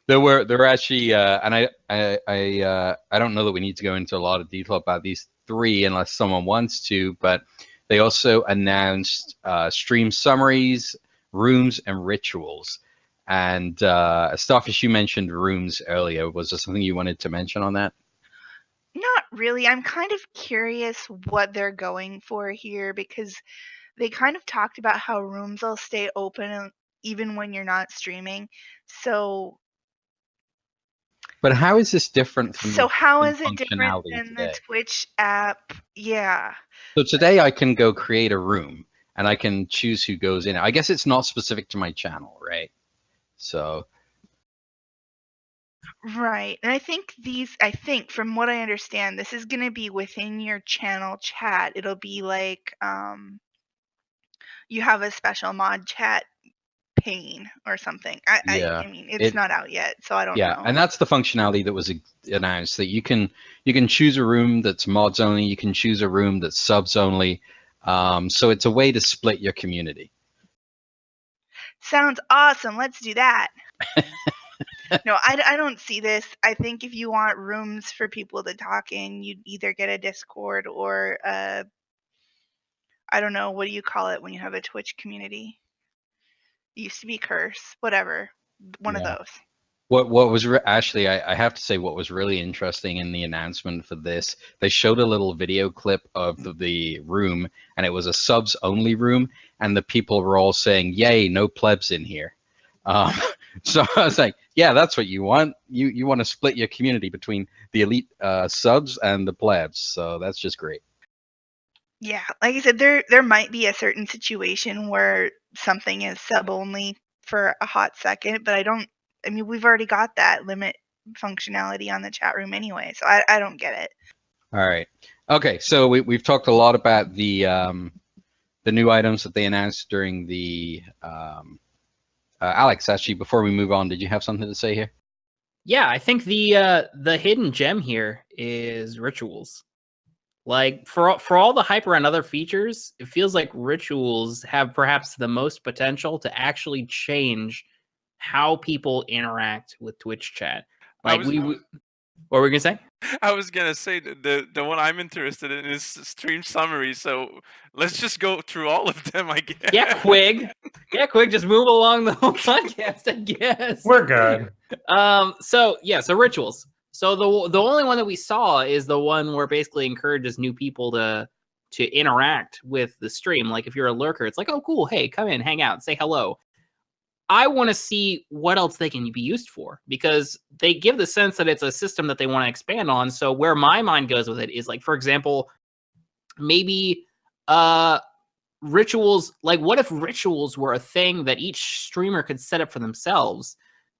There were actually, and I don't know that we need to go into a lot of detail about these three unless someone wants to, but they also announced stream summaries, rooms, and rituals. And Starfish, you mentioned rooms earlier. Was there something you wanted to mention on that? Not really. I'm kind of curious what they're going for here, because they kind of talked about how rooms will stay open even when you're not streaming. So But how is this different from So the how from is it different functionality than the today? Twitch app? Yeah. So today I can go create a room and I can choose who goes in. I guess it's not specific to my channel, right? So Right. And I think from what I understand, this is going to be within your channel chat. It'll be like you have a special mod chat pane or something. yeah, I mean, it's not out yet, so I don't yeah, know. and that's the functionality that was announced, that you can choose a room that's mods only, you can choose a room that's subs only. So it's a way to split your community. Sounds awesome. Let's do that. No, I don't see this. I think if you want rooms for people to talk in, you'd either get a Discord or I don't know, what do you call it when you have a Twitch community? It used to be Curse, whatever. One of Yeah. those. What was actually, I have to say, what was really interesting in the announcement for this, they showed a little video clip of the room, and it was a subs only room, and the people were all saying, "Yay, no plebs in here." So I was like, yeah, that's what you want. You want to split your community between the elite subs and the plebs. So that's just great. Yeah, like I said, there might be a certain situation where something is sub only for a hot second, but I mean, we've already got that limit functionality on the chat room anyway, so I don't get it. All right. Okay, so we've talked a lot about the new items that they announced during the Alex, actually, before we move on, did you have something to say here? Yeah, I think the hidden gem here is rituals. Like for all the hype around other features, it feels like rituals have perhaps the most potential to actually change how people interact with Twitch chat. Like what were we gonna say? I was gonna say the one I'm interested in is stream summary. So let's just go through all of them, I guess. Yeah, Quig. Yeah, Quig. Just move along the whole podcast, I guess. We're good. So rituals. So the only one that we saw is the one where it basically encourages new people to interact with the stream. Like if you're a lurker, it's like, oh cool, hey, come in, hang out, say hello. I want to see what else they can be used for, because they give the sense that it's a system that they want to expand on. So where my mind goes with it is like, for example, maybe rituals, like what if rituals were a thing that each streamer could set up for themselves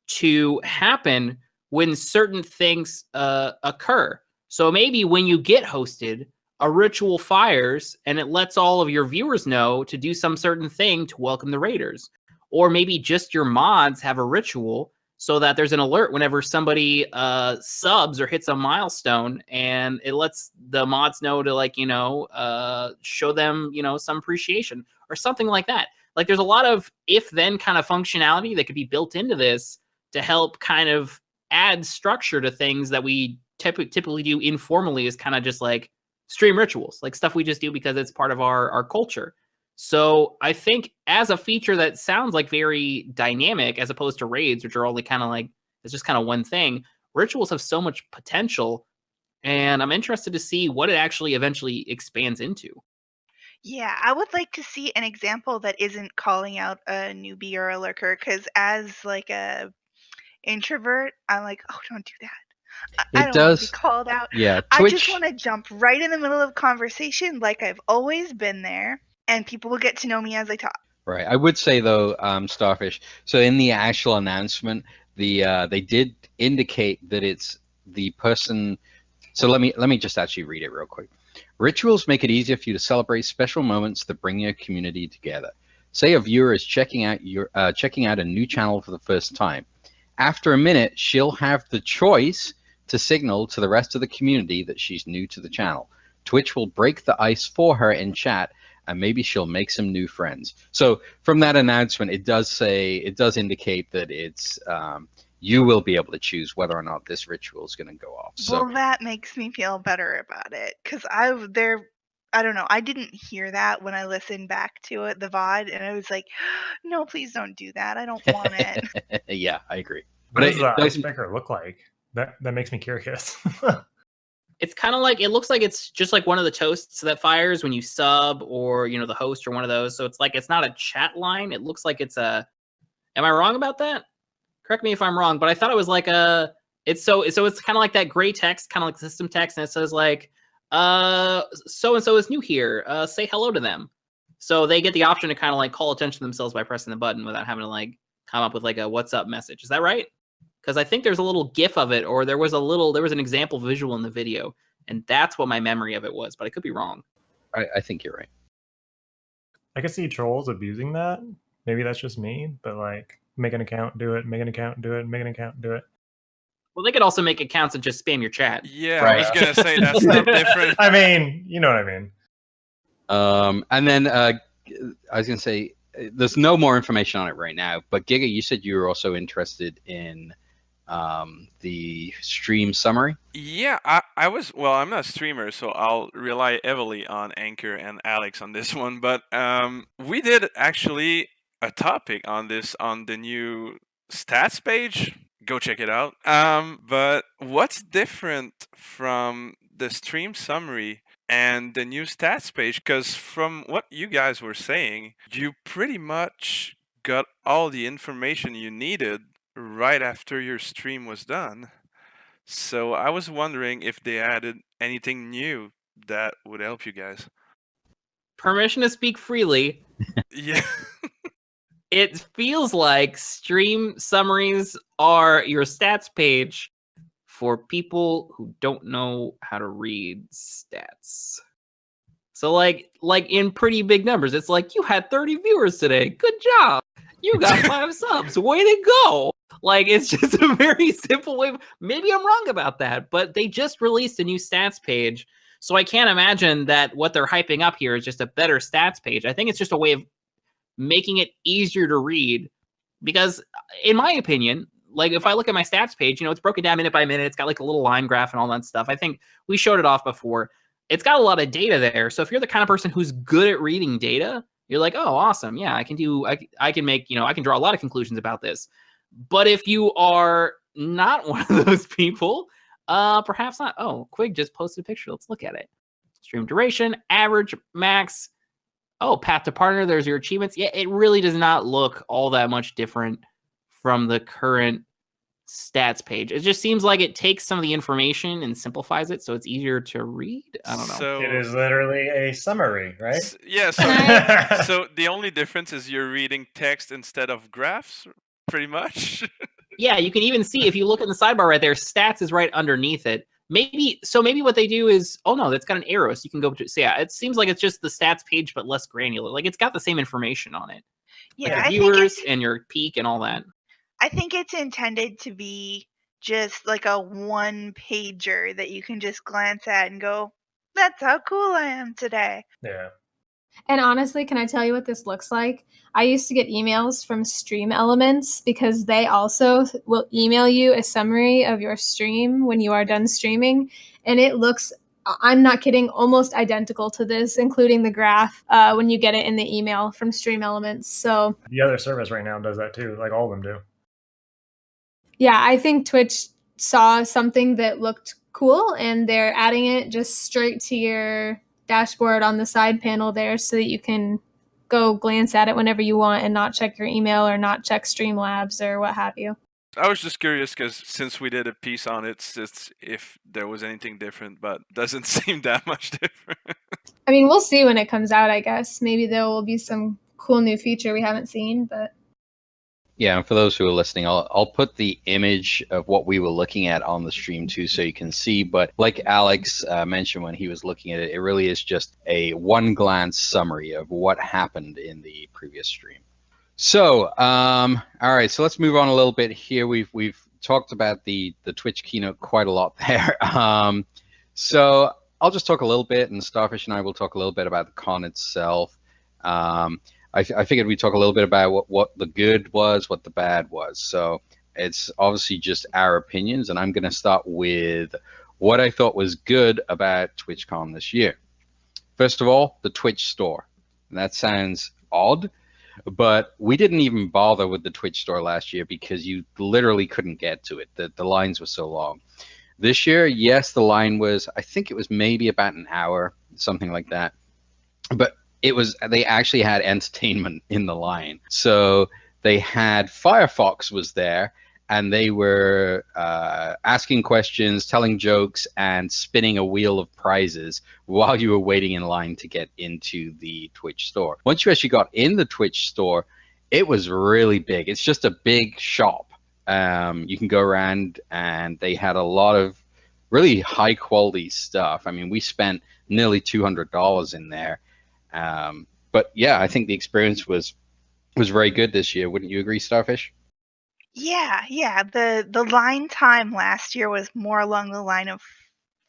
to happen when certain things occur. So maybe when you get hosted, a ritual fires and it lets all of your viewers know to do some certain thing to welcome the raiders. Or maybe just your mods have a ritual so that there's an alert whenever somebody subs or hits a milestone, and it lets the mods know to, like, show them, some appreciation or something like that. Like there's a lot of if-then kind of functionality that could be built into this to help kind of add structure to things that we typically do informally, is kind of just like stream rituals, like stuff we just do because it's part of our culture. So I think as a feature that sounds like very dynamic, as opposed to raids, which are only kind of like, it's just kind of one thing, rituals have so much potential, and I'm interested to see what it actually eventually expands into. Yeah, I would like to see an example that isn't calling out a newbie or a lurker, because as like a introvert, I'm like, oh, don't do that. I don't want to be called out. Yeah, I just want to jump right in the middle of conversation like I've always been there, and people will get to know me as I talk. Right. I would say though, Starfish, so in the actual announcement, they did indicate that it's the person. So let me just actually read it real quick. Rituals make it easier for you to celebrate special moments that bring your community together. Say a viewer is checking out a new channel for the first time. After a minute, she'll have the choice to signal to the rest of the community that she's new to the channel. Twitch will break the ice for her in chat, and maybe she'll make some new friends. So from that announcement, it does indicate that it's you will be able to choose whether or not this ritual is going to go off. So well, that makes me feel better about it, because I don't know, I didn't hear that when I listened back to it, the VOD, and I was like, no, please don't do that. I don't want it. Yeah, I agree. What does the icebreaker look like? That makes me curious. It's kind of like, it looks like it's just like one of the toasts that fires when you sub, or the host, or one of those. So it's like, it's not a chat line. It looks like it's am I wrong about that? Correct me if I'm wrong, but I thought it was like It's kind of like that gray text, kind of like system text, and it says like, so and so is new here. Say hello to them. So they get the option to kind of like call attention to themselves by pressing the button without having to like come up with like a what's up message. Is that right? Because I think there's a little GIF of it, or there was an example visual in the video, and that's what my memory of it was, but I could be wrong. I think you're right. I could see trolls abusing that. Maybe that's just me, but like make an account, do it, make an account, do it, make an account, do it. Well, they could also make accounts and just spam your chat. Yeah, Right. I was gonna say that's not different. I mean, you know what I mean. And then I was going to say, there's no more information on it right now, but Giga, you said you were also interested in the stream summary. Yeah, I was. Well, I'm not a streamer, so I'll rely heavily on Anchor and Alex on this one. But we did actually a topic on this on the new stats page. Go check it out. But what's different from the stream summary and the new stats page? Because from what you guys were saying, you pretty much got all the information you needed right after your stream was done. So I was wondering if they added anything new that would help you guys. Permission to speak freely. Yeah. It feels like stream summaries are your stats page for people who don't know how to read stats. So like in pretty big numbers, it's like you had 30 viewers today. Good job. You got 5 subs. Way to go. Like, it's just a very simple way. Maybe I'm wrong about that, but they just released a new stats page. So I can't imagine that what they're hyping up here is just a better stats page. I think it's just a way of making it easier to read, because in my opinion, like if I look at my stats page, it's broken down minute by minute. It's got like a little line graph and all that stuff. I think we showed it off before. It's got a lot of data there. So if you're the kind of person who's good at reading data, you're like, oh, awesome. Yeah, I can draw a lot of conclusions about this. But if you are not one of those people, perhaps not. Oh, Quig just posted a picture. Let's look at it. Stream duration, average, max. Oh, path to partner, there's your achievements. Yeah, it really does not look all that much different from the current stats page. It just seems like it takes some of the information and simplifies it so it's easier to read. I don't know. So It is literally a summary, right? Yeah, so the only difference is you're reading text instead of graphs, pretty much. Yeah, you can even see if you look in the sidebar right there, stats is right underneath it. Maybe what they do is, oh no, that's got an arrow, so you can go to. So yeah, it seems like it's just the stats page but less granular. Like it's got the same information on it. Yeah, like I the think viewers and your peak and all that. I think it's intended to be just like a one pager that you can just glance at and go, that's how cool I am today. Yeah. And honestly, can I tell you what this looks like? I used to get emails from Stream Elements because they also will email you a summary of your stream when you are done streaming. And it looks, I'm not kidding, almost identical to this, including the graph when you get it in the email from Stream Elements. So The other service right now does that too. Like all of them do. yeah, I think Twitch saw something that looked cool and they're adding it just straight to your dashboard on the side panel there so that you can go glance at it whenever you want and not check your email or not check Streamlabs or what have you. I was just curious because since we did a piece on it, it's if there was anything different, but doesn't seem that much different. I mean, we'll see when it comes out, I guess. Maybe there will be some cool new feature we haven't seen, but Yeah, and for those who are listening, I'll put the image of what we were looking at on the stream too, so you can see. But like Alex mentioned when he was looking at it, it really is just a one-glance summary of what happened in the previous stream. So, all right, so let's move on a little bit here. We've talked about the Twitch keynote quite a lot there. So I'll just talk a little bit, and Starfish and I will talk a little bit about the con itself. I figured we'd talk a little bit about what the good was, what the bad was. So it's obviously just our opinions, and I'm going to start with what I thought was good about TwitchCon this year. First of all, the Twitch store. And that sounds odd, but we didn't even bother with the Twitch store last year because you literally couldn't get to it. The lines were so long. This year, yes, the line was, I think it was maybe about an hour, something like that. But they actually had entertainment in the line. So they had Firefox was there, and they were asking questions, telling jokes, and spinning a wheel of prizes while you were waiting in line to get into the Twitch store. Once you actually got in the Twitch store, it was really big. It's just a big shop. You can go around, and they had a lot of really high quality stuff. I mean, we spent nearly $200 in there. But yeah, I think the experience was very good this year. Wouldn't you agree, Starfish? Yeah, yeah. The line time last year was more along the line of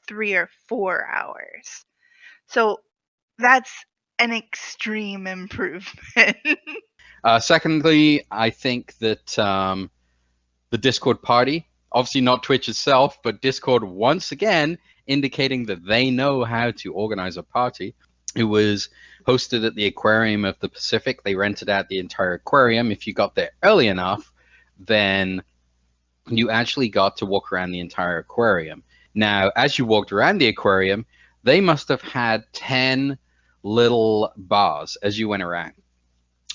3 or 4 hours. So that's an extreme improvement. Secondly, I think that the Discord party, obviously not Twitch itself, but Discord once again indicating that they know how to organize a party. It was hosted at the Aquarium of the Pacific. They rented out the entire aquarium. If you got there early enough, then you actually got to walk around the entire aquarium. Now, as you walked around the aquarium, they must have had 10 little bars as you went around.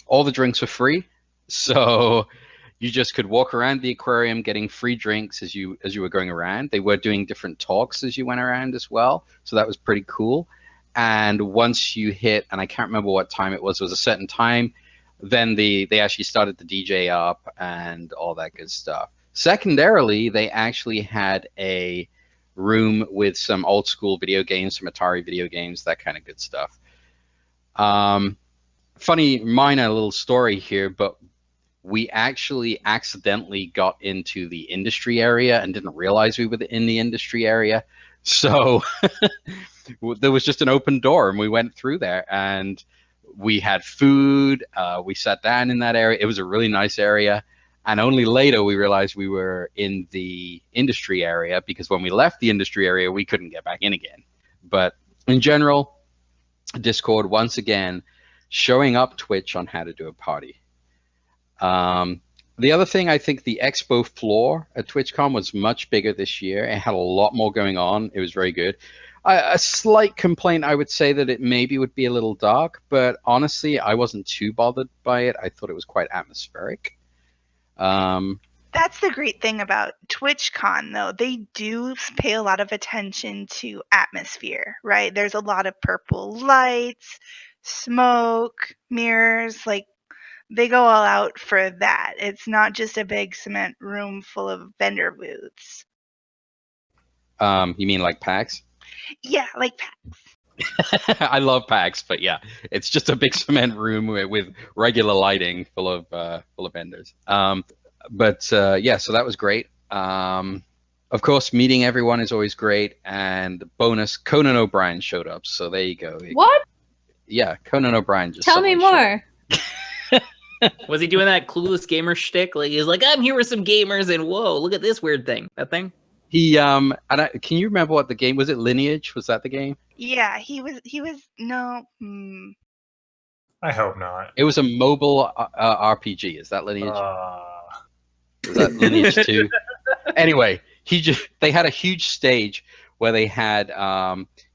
All the drinks were free, so you just could walk around the aquarium getting free drinks as you were going around. They were doing different talks as you went around as well, so that was pretty cool. And once you hit, and I can't remember what time it was a certain time, then they actually started the DJ up and all that good stuff. Secondarily, they actually had a room with some old school video games, some Atari video games, that kind of good stuff. Funny minor little story here, but we actually accidentally got into the industry area and didn't realize we were in the industry area. So there was just an open door, and we went through there, and we had food. We sat down in that area. It was a really nice area. And only later we realized we were in the industry area, because when we left the industry area, we couldn't get back in again. But in general, Discord, once again, showing up Twitch on how to do a party. The other thing, I think the expo floor at TwitchCon was much bigger this year. It had a lot more going on. It was very good. A slight complaint, I would say, that it maybe would be a little dark, but honestly, I wasn't too bothered by it. I thought it was quite atmospheric. That's the great thing about TwitchCon, though. They do pay a lot of attention to atmosphere, right? There's a lot of purple lights, smoke, mirrors, like they go all out for that. It's not just a big cement room full of vendor booths. You mean like PAX? Yeah, like PAX. I love PAX, but yeah, it's just a big cement room with regular lighting full of vendors. Yeah, so that was great. Of course, meeting everyone is always great, and bonus, Conan O'Brien showed up, so there you go. What? Yeah, Conan O'Brien just Tell me more. Was he doing that clueless gamer shtick? Like he's like, I'm here with some gamers, and whoa, look at this weird thing. That thing. He can you remember what the game was? It Lineage? Was that the game? Yeah, he was no. I hope not. It was a mobile RPG. Is that Lineage? Is that Lineage 2? Anyway, they had a huge stage where they had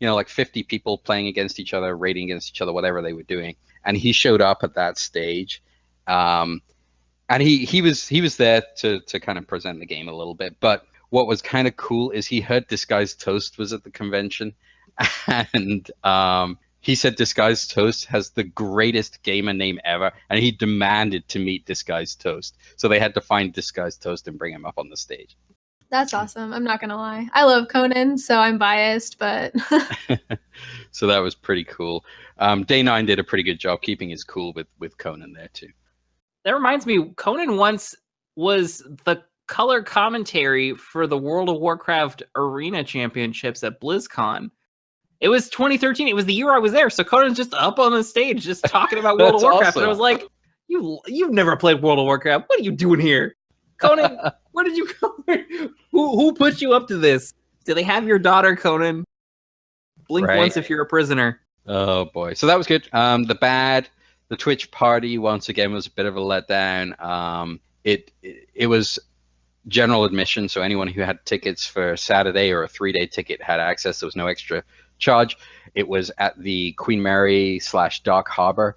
like 50 people playing against each other, raiding against each other, whatever they were doing. And he showed up at that stage. And he was there to kind of present the game a little bit. But what was kind of cool is he heard Disguised Toast was at the convention, and he said Disguised Toast has the greatest gamer name ever, and he demanded to meet Disguised Toast. So they had to find Disguised Toast and bring him up on the stage. That's awesome. I'm not going to lie. I love Conan, so I'm biased, but... So that was pretty cool. Day 9 did a pretty good job keeping his cool with Conan there, too. That reminds me, Conan once was the color commentary for the World of Warcraft Arena Championships at BlizzCon. It was 2013. It was the year I was there. So Conan's just up on the stage, just talking about World of Warcraft. Awesome. And I was like, you've never played World of Warcraft. What are you doing here? Conan, where did you go? Who put you up to this? Do they have your daughter, Conan? Blink once if you're a prisoner. Oh, boy. So that was good. The Twitch party, once again, was a bit of a letdown. It was general admission, so anyone who had tickets for Saturday or a 3-day ticket had access. There was no extra charge. It was at the Queen Mary / Dark Harbor.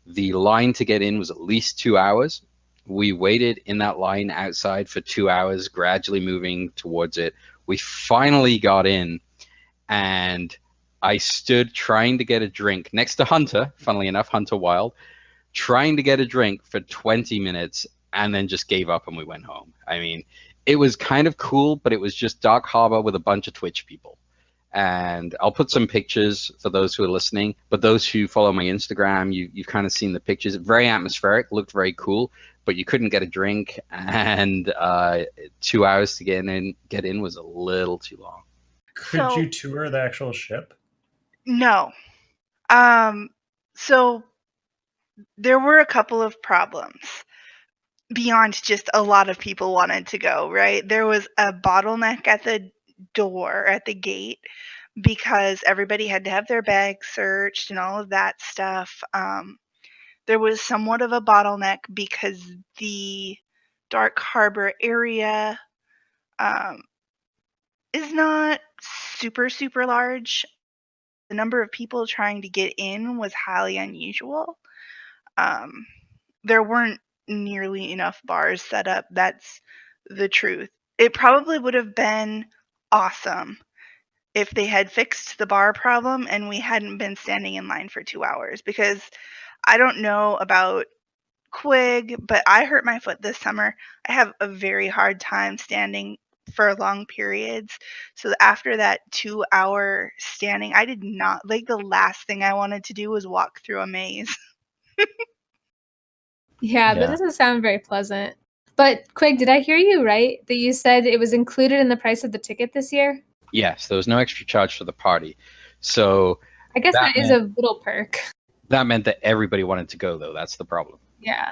The line to get in was at least 2 hours. We waited in that line outside for 2 hours, gradually moving towards it. We finally got in, and I stood trying to get a drink next to Hunter, funnily enough, Hunter Wild, trying to get a drink for 20 minutes, and then just gave up and we went home. I mean, it was kind of cool, but it was just Dark Harbor with a bunch of Twitch people. And I'll put some pictures for those who are listening, but those who follow my Instagram, you've kind of seen the pictures. Very atmospheric, looked very cool, but you couldn't get a drink, and 2 hours to get in was a little too long. Could you tour the actual ship? No. So there were a couple of problems beyond just a lot of people wanted to go, right? There was a bottleneck at the door, at the gate, because everybody had to have their bags searched and all of that stuff. There was somewhat of a bottleneck because the Dark Harbor area is not super, super large. The number of people trying to get in was highly unusual. There weren't nearly enough bars set up. That's the truth. It probably would have been awesome if they had fixed the bar problem and we hadn't been standing in line for 2 hours, because I don't know about Quig, but I hurt my foot this summer. I have a very hard time standing for long periods. So after that 2 hour standing, I did not, like, the last thing I wanted to do was walk through a maze. Yeah, that doesn't sound very pleasant. But Quig, did I hear you right? That you said it was included in the price of the ticket this year? Yes, there was no extra charge for the party. So I guess that is a little perk. That meant that everybody wanted to go, though. That's the problem. Yeah.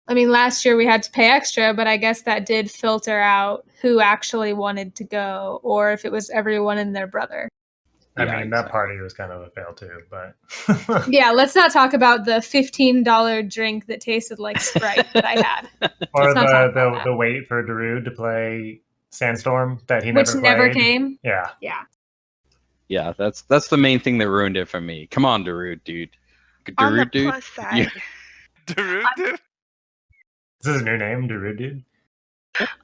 I mean, last year we had to pay extra, but I guess that did filter out who actually wanted to go, or if it was everyone and their brother. I mean, that party was kind of a fail too, but... Yeah, let's not talk about the $15 drink that tasted like Sprite that I had. Or the wait for Darude to play Sandstorm that he Which never played. never came. Yeah. Yeah. Yeah, that's the main thing that ruined it for me. Come on, Darude, dude. On the Darude, dude. plus side, Darude, dude? Is this his new name, Darude Dude?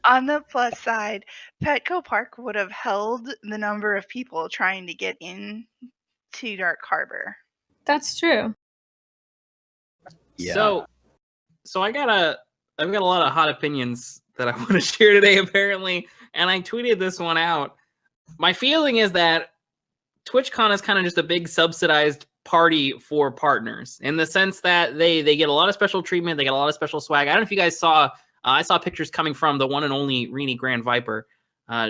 on the plus side, Petco Park would have held the number of people trying to get in to Dark Harbor. That's true. Yeah. So I've got a lot of hot opinions that I want to share today, apparently, and I tweeted this one out. My feeling is that TwitchCon is kind of just a big subsidized party for partners, in the sense that they get a lot of special treatment, they get a lot of special swag. I don't know if you guys saw. I saw pictures coming from the one and only Rini Grand Viper.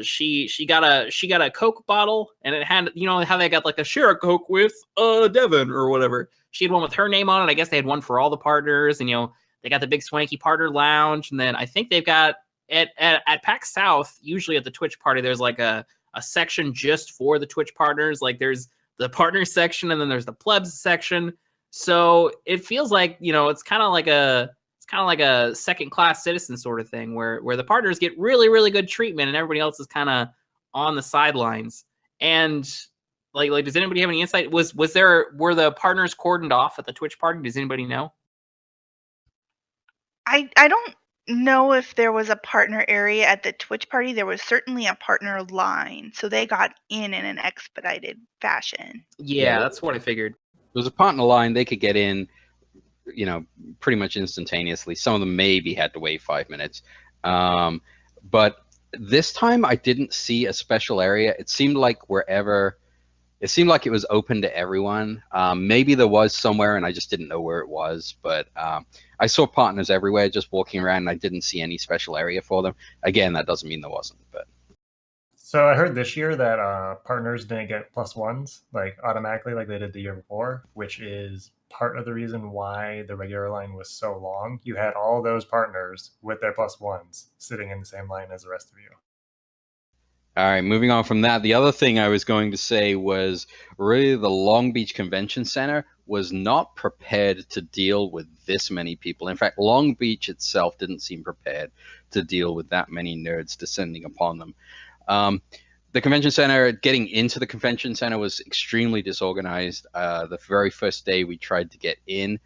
She got a Coke bottle, and it had, you know how they got like a share a Coke with Devin or whatever. She had one with her name on it. I guess they had one for all the partners, and they got the big swanky partner lounge, and then I think they've got at PAX South, usually at the Twitch party, there's like a section just for the Twitch partners. Like there's the partner section, and then there's the plebs section. So it feels like it's kind of like a second-class citizen sort of thing, where the partners get really, really good treatment and everybody else is kind of on the sidelines. And like, does anybody have any insight? Were the partners cordoned off at the Twitch party? Does anybody know? I don't know if there was a partner area at the Twitch party. There was certainly a partner line, so they got in an expedited fashion. Yeah, that's what I figured. There was a partner line. They could get in, pretty much instantaneously. Some of them maybe had to wait 5 minutes. But this time I didn't see a special area. It seemed like it was open to everyone. Maybe there was somewhere and I just didn't know where it was, but I saw partners everywhere just walking around, and I didn't see any special area for them. Again, that doesn't mean there wasn't, but. So I heard this year that partners didn't get +1s like automatically like they did the year before, which is part of the reason why the regular line was so long. You had all those partners with their +1s sitting in the same line as the rest of you. All right, moving on from that, the other thing I was going to say was really the Long Beach Convention Center was not prepared to deal with this many people. In fact, Long Beach itself didn't seem prepared to deal with that many nerds descending upon them. The convention center, getting into the convention center was extremely disorganized. The very first day we tried to get in,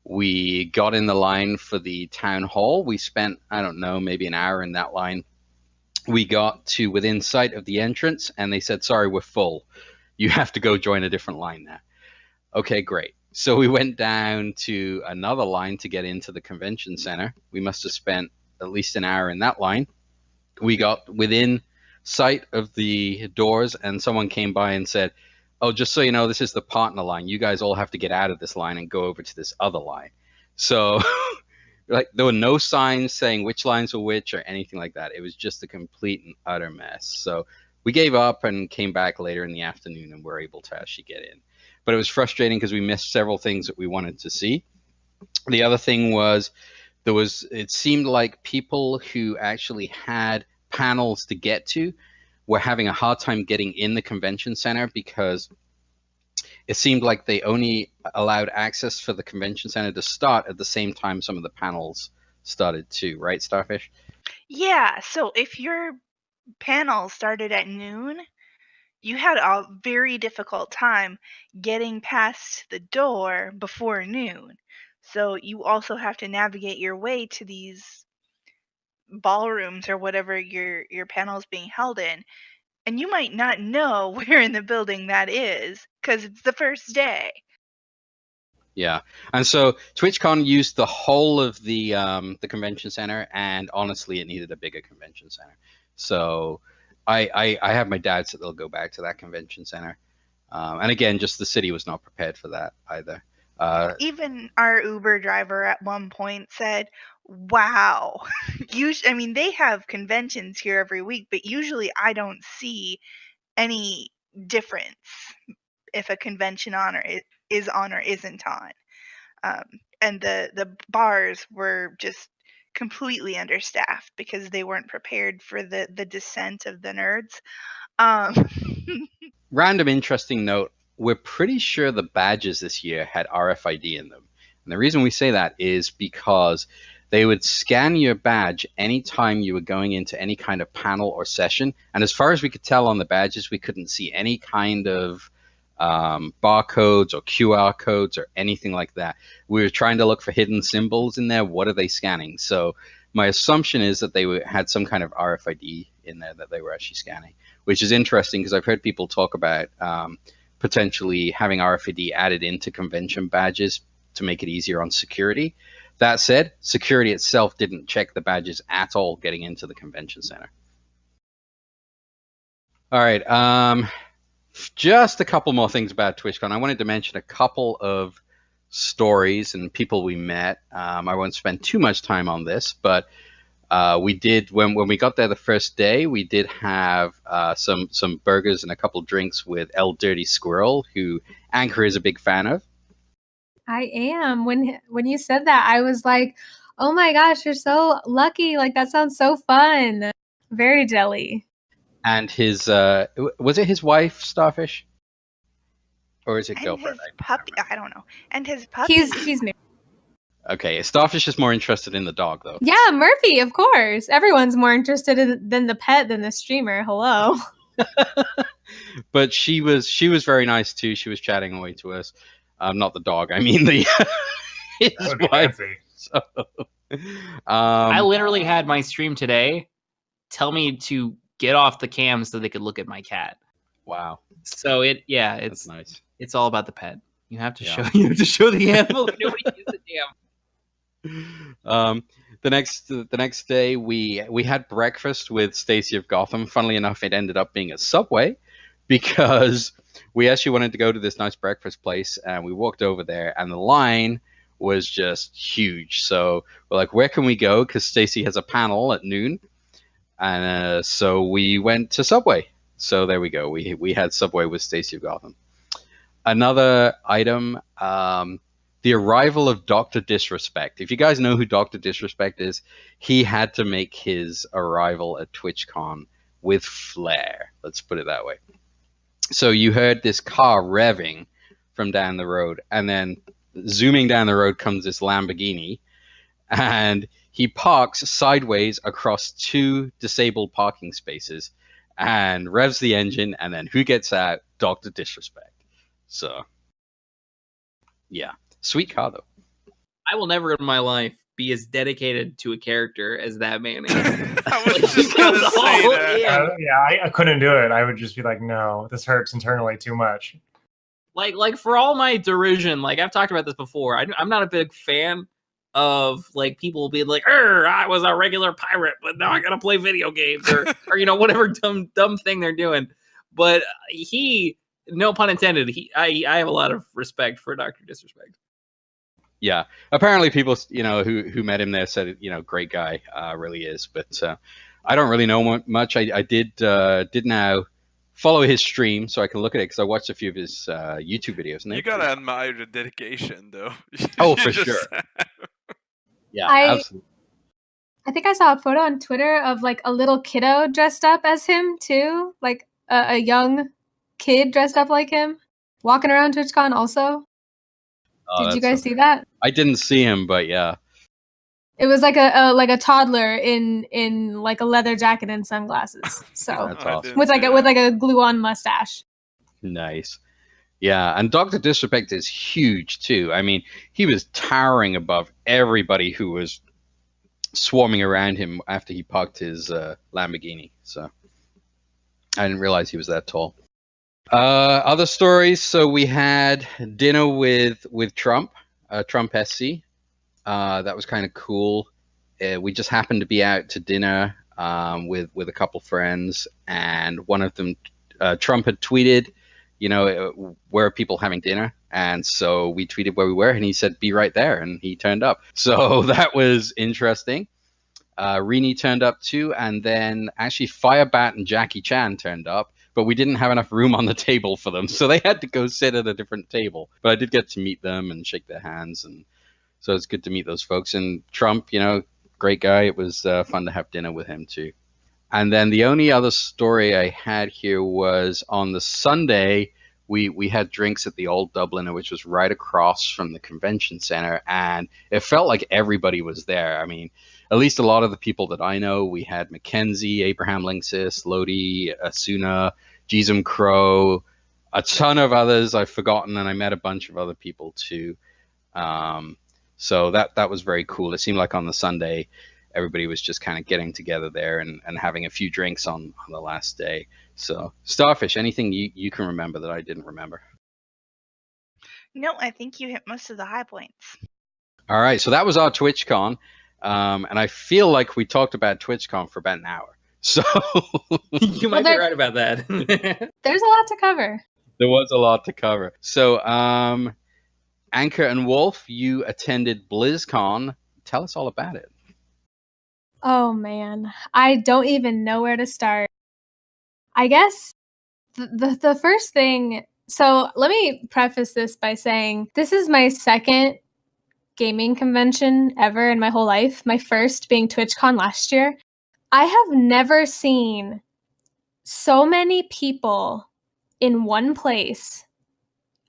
We got in the line for the town hall. We spent, I don't know, maybe an hour in that line. We got to within sight of the entrance, and they said, sorry, we're full. You have to go join a different line now. Okay, great. So we went down to another line to get into the convention center. We must have spent at least an hour in that line. We got within sight of the doors, and someone came by and said, oh, just so you know, this is the partner line. You guys all have to get out of this line and go over to this other line. So like there were no signs saying which lines were which or anything like that. It was just a complete and utter mess. So we gave up and came back later in the afternoon and were able to actually get in. But it was frustrating because we missed several things that we wanted to see. The other thing was it seemed like people who actually had panels to get to were having a hard time getting in the convention center because it seemed like they only allowed access for the convention center to start at the same time some of the panels started too, right, Starfish? Yeah, so if your panel started at noon, you had a very difficult time getting past the door before noon. So you also have to navigate your way to these ballrooms or whatever your panel is being held in. And you might not know where in the building that is because it's the first day. Yeah, and so TwitchCon used the whole of the convention center, and honestly, it needed a bigger convention center. So I have my doubts that they'll go back to that convention center. And again, just the city was not prepared for that either. Even our Uber driver at one point said, wow, I mean, they have conventions here every week, but usually I don't see any difference if a convention is on or isn't on. And the bars were just completely understaffed because they weren't prepared for the descent of the nerds. Random interesting note, we're pretty sure the badges this year had RFID in them. And the reason we say that is because they would scan your badge anytime you were going into any kind of panel or session. And as far as we could tell on the badges, we couldn't see any kind of barcodes or QR codes or anything like that. We were trying to look for hidden symbols in there. What are they scanning? So my assumption is that they had some kind of RFID in there that they were actually scanning, which is interesting because I've heard people talk about potentially having RFID added into convention badges to make it easier on security. That said, security itself didn't check the badges at all getting into the convention center. All right, just a couple more things about TwitchCon. I wanted to mention a couple of stories and people we met. I won't spend too much time on this, but we did, when we got there the first day, we did have some burgers and a couple drinks with El Dirty Squirrel, who Anchor is a big fan of. I am. When you said that, I was like, oh my gosh, you're so lucky. Like, that sounds so fun. Very jelly. And his, was it his wife, Starfish? Or is it and girlfriend? his puppy, I don't know. And his puppy. He's married. Okay, Starfish is more interested in the dog, though. Yeah, Murphy, of course. Everyone's more interested than the pet than the streamer. Hello. But she was very nice too. She was chatting away to us. Not the dog. I mean his wife. So, I literally had my stream today tell me to get off the cam so they could look at my cat. Wow. So it's That's nice. It's all about the pet. You have to show the animal. Nobody gives a damn. The next day we had breakfast with Stacey of Gotham. Funnily enough, it ended up being a Subway because we actually wanted to go to this nice breakfast place, and we walked over there, and the line was just huge. So we're like, where can we go? Because Stacey has a panel at noon, and so we went to Subway. So there we go. We had Subway with Stacey of Gotham. Another item. The arrival of Dr. Disrespect. If you guys know who Dr. Disrespect is, he had to make his arrival at TwitchCon with flair. Let's put it that way. So you heard this car revving from down the road, and then zooming down the road comes this Lamborghini, and he parks sideways across 2 disabled parking spaces and revs the engine, and then who gets out? Dr. Disrespect. So, yeah. Sweet car, though. I will never in my life be as dedicated to a character as that man is. I was Like, just he gonna goes say all that. in. I couldn't do it. I would just be like, no, this hurts internally too much. Like for all my derision, like I've talked about this before, I'm not a big fan of like people being like, I was a regular pirate, but now I gotta play video games or you know, whatever dumb thing they're doing. But he, no pun intended, I have a lot of respect for Dr. Disrespect. Yeah, apparently people, you know, who met him there said, you know, great guy, really is. But I don't really know much. I did now follow his stream so I can look at it because I watched a few of his YouTube videos. And You gotta admire the dedication, though. Oh, for sure. Yeah, absolutely. I think I saw a photo on Twitter of like a little kiddo dressed up as him too, like a young kid dressed up like him, walking around TwitchCon also. Oh, Did you guys see that? I didn't see him, but yeah. It was like a toddler in like a leather jacket and sunglasses. So That's awesome. with like a glue-on mustache. Nice. Yeah, and Dr. Disrespect is huge too. I mean, he was towering above everybody who was swarming around him after he parked his Lamborghini. So I didn't realize he was that tall. Other stories. So we had dinner with Trump, Trump SC. That was kind of cool. We just happened to be out to dinner with a couple friends, and one of them, Trump had tweeted, you know, where are people having dinner? And so we tweeted where we were, and he said, be right there. And he turned up. So that was interesting. Rini turned up too. And then actually Firebat and Jackie Chan turned up, but we didn't have enough room on the table for them. So they had to go sit at a different table. But I did get to meet them and shake their hands. And so it's good to meet those folks. And Trump, you know, great guy. It was fun to have dinner with him too. And then the only other story I had here was on the Sunday, we had drinks at the Old Dubliner, which was right across from the convention center. And it felt like everybody was there. I mean, at least a lot of the people that I know, we had Mackenzie, Abraham Linksys, Lodi, Asuna, Jism Crow, a ton of others I've forgotten, and I met a bunch of other people too. So that was very cool. It seemed like on the Sunday, everybody was just kind of getting together there and having a few drinks on the last day. So, Starfish, anything you can remember that I didn't remember? No, I think you hit most of the high points. All right, so that was our TwitchCon. And I feel like we talked about TwitchCon for about an hour. So You might be right about that. There's a lot to cover. There was a lot to cover. So, Anchor and Wolf, you attended BlizzCon. Tell us all about it. Oh man, I don't even know where to start. I guess the first thing, so let me preface this by saying this is my second gaming convention ever in my whole life, my first being TwitchCon last year. I have never seen so many people in one place.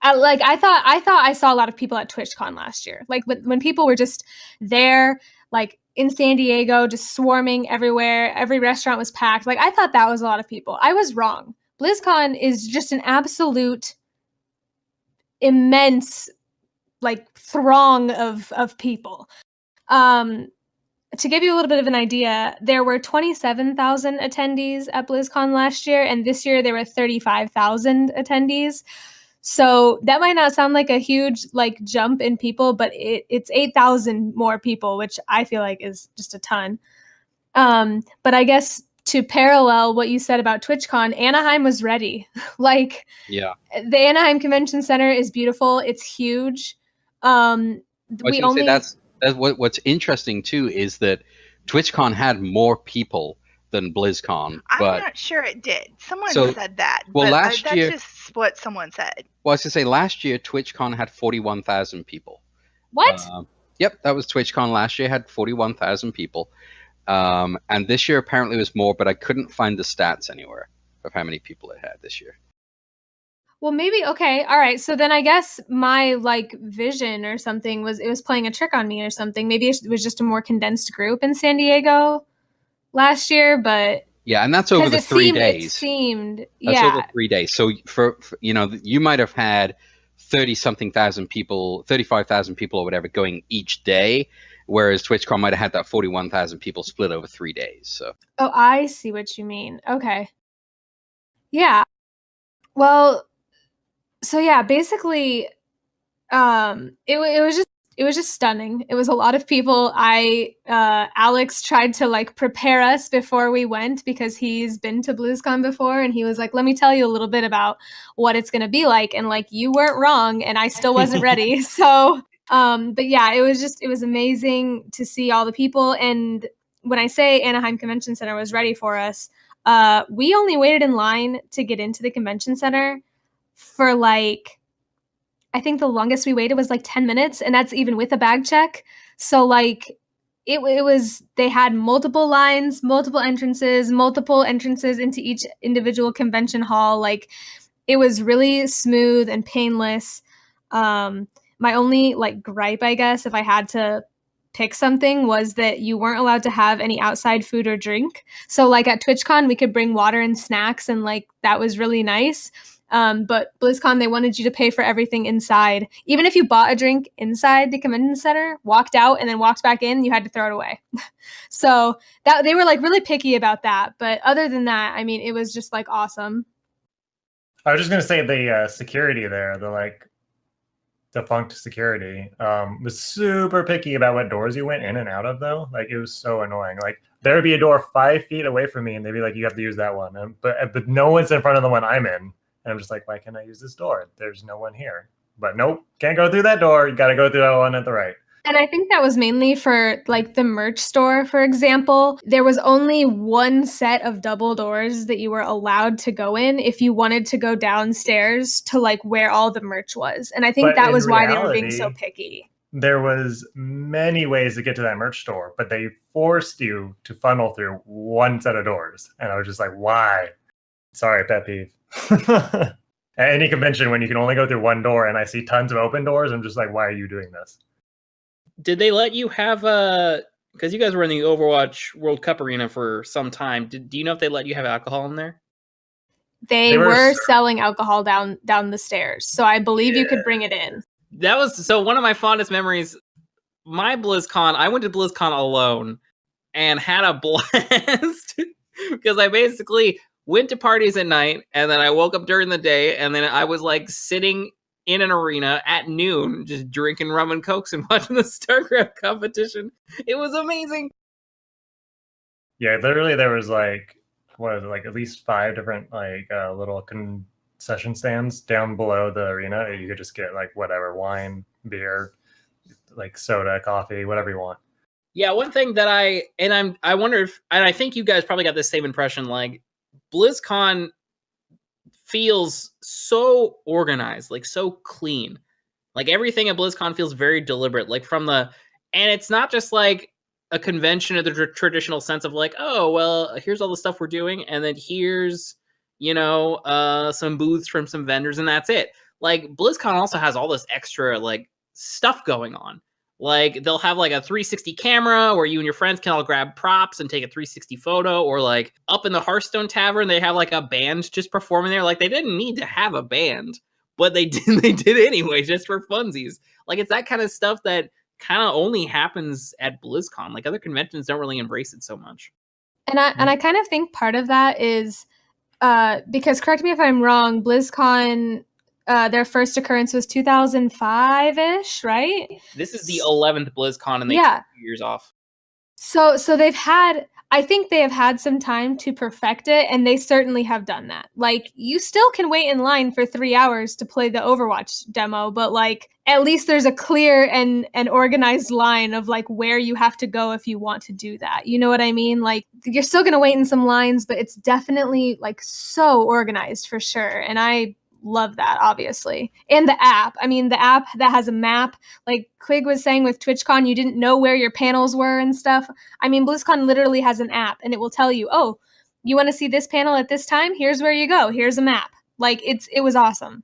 I thought I saw a lot of people at TwitchCon last year. Like when people were just there, like in San Diego, just swarming everywhere. Every restaurant was packed. Like I thought that was a lot of people. I was wrong. BlizzCon is just an absolute immense like throng of people. To give you a little bit of an idea, there were 27,000 attendees at BlizzCon last year, and this year there were 35,000 attendees. So that might not sound like a huge like jump in people, but it's 8,000 more people, which I feel like is just a ton. But I guess to parallel what you said about TwitchCon, Anaheim was ready. Like, yeah, the Anaheim Convention Center is beautiful. It's huge. That's what's interesting too is that TwitchCon had more people than BlizzCon. I'm but not sure it did. Someone said that. Well, that's just what someone said. Well, I was going to say last year TwitchCon had 41,000 people. What? Yep, that was TwitchCon last year, had 41,000 people. And this year apparently was more, but I couldn't find the stats anywhere of how many people it had this year. Well, maybe, okay, all right. So then I guess my like vision or something was playing a trick on me or something. Maybe it was just a more condensed group in San Diego last year, but yeah, and that's over the 3 days. It seemed, that's over 3 days. So for you know, you might have had 30-something thousand people, 35,000 people or whatever going each day, whereas TwitchCon might have had that 41,000 people split over 3 days. So. Oh, I see what you mean. Okay. Yeah. Well, so yeah, basically, it was just stunning. It was a lot of people. Alex tried to like prepare us before we went because he's been to BlizzCon before, and he was like, "Let me tell you a little bit about what it's gonna be like." And like, you weren't wrong, and I still wasn't ready. So, but yeah, it was amazing to see all the people. And when I say Anaheim Convention Center was ready for us, we only waited in line to get into the convention center for like, I think the longest we waited was like 10 minutes, and that's even with a bag check. So like it was, they had multiple lines, multiple entrances into each individual convention hall. Like, it was really smooth and painless. My only like gripe, I guess, if I had to pick something, was that you weren't allowed to have any outside food or drink. So like at TwitchCon, we could bring water and snacks, and like that was really nice. But BlizzCon, they wanted you to pay for everything inside. Even if you bought a drink inside the convention center, walked out, and then walked back in, you had to throw it away. So that they were like really picky about that. But other than that, I mean, it was just like awesome. I was just gonna say the security there, the like defunct security, was super picky about what doors you went in and out of, though. Like, it was so annoying. Like, there would be a door 5 feet away from me, and they'd be like, "You have to use that one," but no one's in front of the one I'm in. And I'm just like, why can't I use this door? There's no one here. But nope, can't go through that door. You got to go through that one at the right. And I think that was mainly for like the merch store, for example. There was only one set of double doors that you were allowed to go in if you wanted to go downstairs to like where all the merch was. And I think that was why they were being so picky. There was many ways to get to that merch store, but they forced you to funnel through one set of doors. And I was just like, why? Sorry, pet peeve. At any convention, when you can only go through one door and I see tons of open doors, I'm just like, why are you doing this? Did they let you have because you guys were in the Overwatch World Cup arena for some time, do you know if they let you have alcohol in there? They were selling alcohol down the stairs, so I believe you could bring it in. That was so one of my fondest memories. My BlizzCon, I went to BlizzCon alone and had a blast because I basically went to parties at night, and then I woke up during the day, and then I was like sitting in an arena at noon, just drinking rum and cokes and watching the StarCraft competition. It was amazing. Yeah, literally there was like, what is it, like at least 5 different like little concession stands down below the arena. You could just get like whatever, wine, beer, like soda, coffee, whatever you want. Yeah, one thing that I wonder if, and I think you guys probably got the same impression, like BlizzCon feels so organized, like so clean. Like everything at BlizzCon feels very deliberate, like and it's not just like a convention in the traditional sense of like, oh, well, here's all the stuff we're doing, and then here's, some booths from some vendors, and that's it. Like BlizzCon also has all this extra like stuff going on. Like they'll have like a 360 camera where you and your friends can all grab props and take a 360 photo, or like up in the Hearthstone Tavern, they have like a band just performing there. Like they didn't need to have a band, but they did anyway, just for funsies. Like it's that kind of stuff that kind of only happens at BlizzCon. Like other conventions don't really embrace it so much. And I kind of think part of that is because, correct me if I'm wrong, BlizzCon, their first occurrence was 2005-ish, right? This is the 11th BlizzCon, and they took 2 years off. So I think they have had some time to perfect it, and they certainly have done that. Like, you still can wait in line for 3 hours to play the Overwatch demo, but like, at least there's a clear and organized line of like where you have to go if you want to do that. You know what I mean? Like, you're still going to wait in some lines, but it's definitely like so organized for sure. And I love that, obviously. And the app. I mean, the app that has a map, like Quig was saying with TwitchCon, you didn't know where your panels were and stuff. I mean, BlizzCon literally has an app, and it will tell you, oh, you want to see this panel at this time? Here's where you go. Here's a map. Like, it was awesome.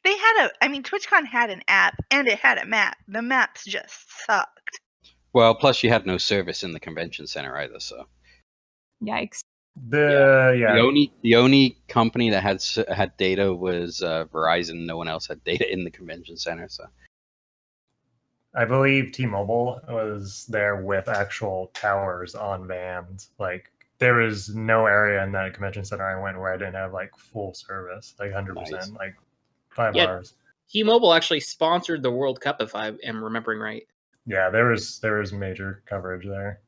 They had TwitchCon had an app, and it had a map. The maps just sucked. Well, plus you had no service in the convention center either, so. Yikes. The only company that had data was Verizon. No one else had data in the convention center. So I believe T-Mobile was there with actual towers on vans. Like there was no area in that convention center I went where I didn't have like full service, like 100%, Nice. like 5 Yeah. bars. T-Mobile actually sponsored the World Cup, if I am remembering right. Yeah, there was major coverage there.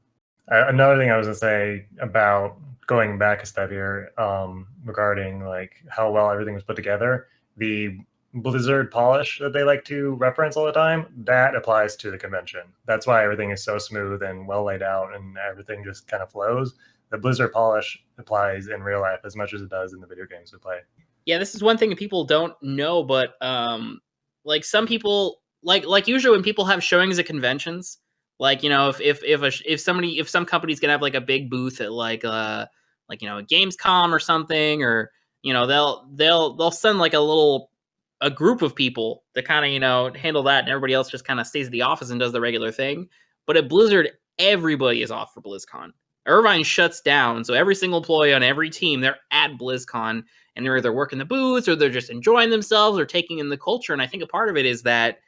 Another thing I was gonna say about going back a step here, regarding like how well everything was put together, the Blizzard polish that they like to reference all the time, that applies to the convention. That's why everything is so smooth and well laid out and everything just kind of flows. The Blizzard polish applies in real life as much as it does in the video games we play. Yeah, this is one thing that people don't know, but like some people like usually when people have showings at conventions, like, you know, if some company's gonna have like a big booth at like you know, a Gamescom or something, or you know, they'll send like a group of people to kind of, you know, handle that, and everybody else just kind of stays at the office and does the regular thing. But at Blizzard, everybody is off for BlizzCon. Irvine shuts down, so every single employee on every team, they're at BlizzCon, and they're either working the booths or they're just enjoying themselves or taking in the culture. And I think a part of it is that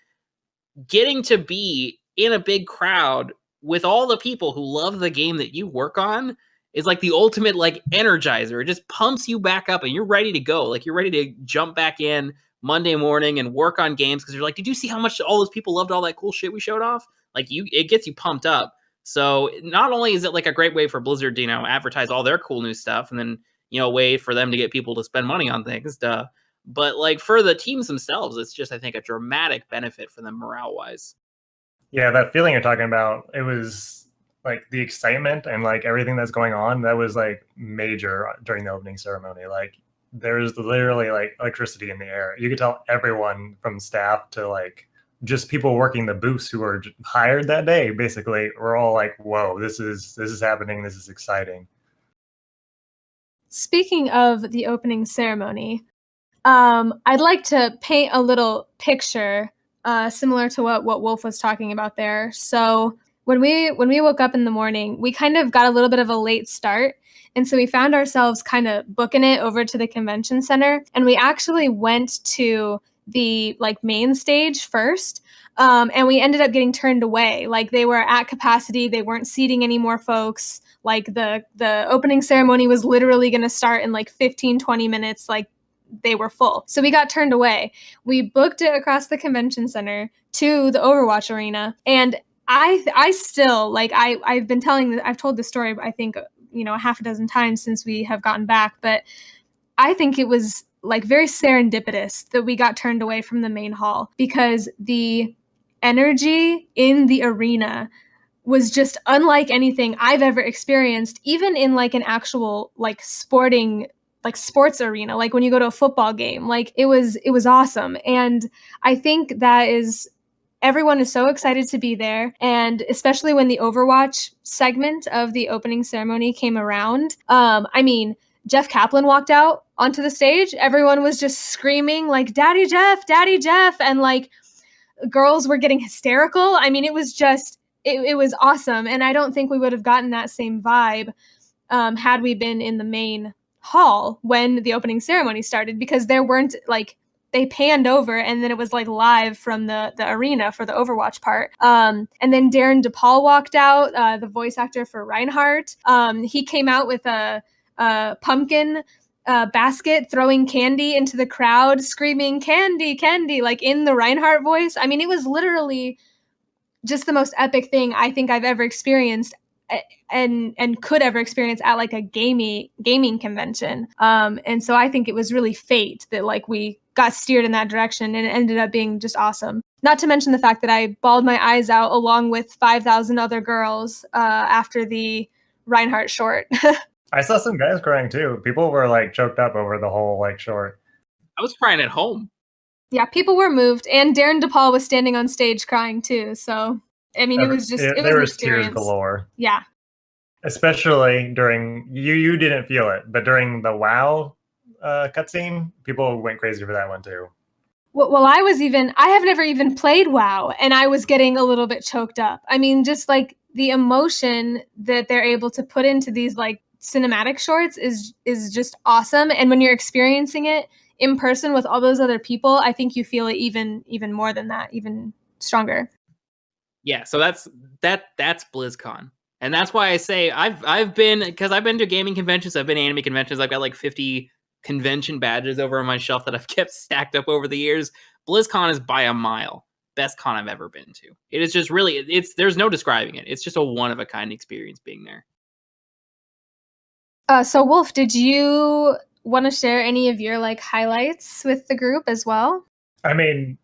getting to be in a big crowd with all the people who love the game that you work on is like the ultimate like energizer. It just pumps you back up and you're ready to go. Like you're ready to jump back in Monday morning and work on games because you're like, did you see how much all those people loved all that cool shit we showed off? Like it gets you pumped up. So not only is it like a great way for Blizzard to, you know, advertise all their cool new stuff, and then, you know, a way for them to get people to spend money on things, but like for the teams themselves, it's just, I think, a dramatic benefit for them morale wise. Yeah, that feeling you're talking about, it was like the excitement and like everything that's going on, that was like major during the opening ceremony. Like there's literally like electricity in the air. You could tell everyone from staff to like just people working the booths who were hired that day, basically, were all like, whoa, this is happening. This is exciting. Speaking of the opening ceremony, I'd like to paint a little picture similar to what Wolf was talking about there. So when we woke up in the morning, we kind of got a little bit of a late start. And so we found ourselves kind of booking it over to the convention center. And we actually went to the like main stage first. And we ended up getting turned away. Like they were at capacity. They weren't seating any more folks. Like the opening ceremony was literally going to start in like 15, 20 minutes. Like they were full. So we got turned away. We booked it across the convention center to the Overwatch arena. And I still, like, I've told this story, I think, you know, a half a dozen times since we have gotten back, but I think it was like very serendipitous that we got turned away from the main hall, because the energy in the arena was just unlike anything I've ever experienced, even in like an actual like sports arena, like when you go to a football game. Like it was awesome. And I think that is, everyone is so excited to be there. And especially when the Overwatch segment of the opening ceremony came around, I mean, Jeff Kaplan walked out onto the stage. Everyone was just screaming like, Daddy Jeff, Daddy Jeff. And like girls were getting hysterical. I mean, it was just, it was awesome. And I don't think we would have gotten that same vibe had we been in the main hall when the opening ceremony started, because there weren't like, they panned over and then it was like live from the arena for the Overwatch part. And then Darren DePaul walked out, the voice actor for Reinhardt. He came out with a pumpkin basket, throwing candy into the crowd, screaming candy, candy, like in the Reinhardt voice. I mean, it was literally just the most epic thing I think I've ever experienced and could ever experience at like a gaming convention. And so I think it was really fate that like we got steered in that direction, and it ended up being just awesome. Not to mention the fact that I bawled my eyes out along with 5,000 other girls after the Reinhardt short. I saw some guys crying too. People were like choked up over the whole like short. I was crying at home. Yeah, people were moved, and Darren DePaul was standing on stage crying too. So I mean, it was just it was there an was experience. Tears galore. Yeah, especially during you didn't feel it, but during the WoW cutscene, people went crazy for that one too. Well, I have never even played WoW, and I was getting a little bit choked up. I mean, just like the emotion that they're able to put into these like cinematic shorts is just awesome. And when you're experiencing it in person with all those other people, I think you feel it even more than that, even stronger. Yeah, so that's BlizzCon. And that's why I say I've been to gaming conventions, I've been to anime conventions, I've got like 50 convention badges over on my shelf that I've kept stacked up over the years. BlizzCon is by a mile best con I've ever been to. It is just really, there's no describing it. It's just a one of a kind experience being there. So Wolf, did you want to share any of your like highlights with the group as well? I mean,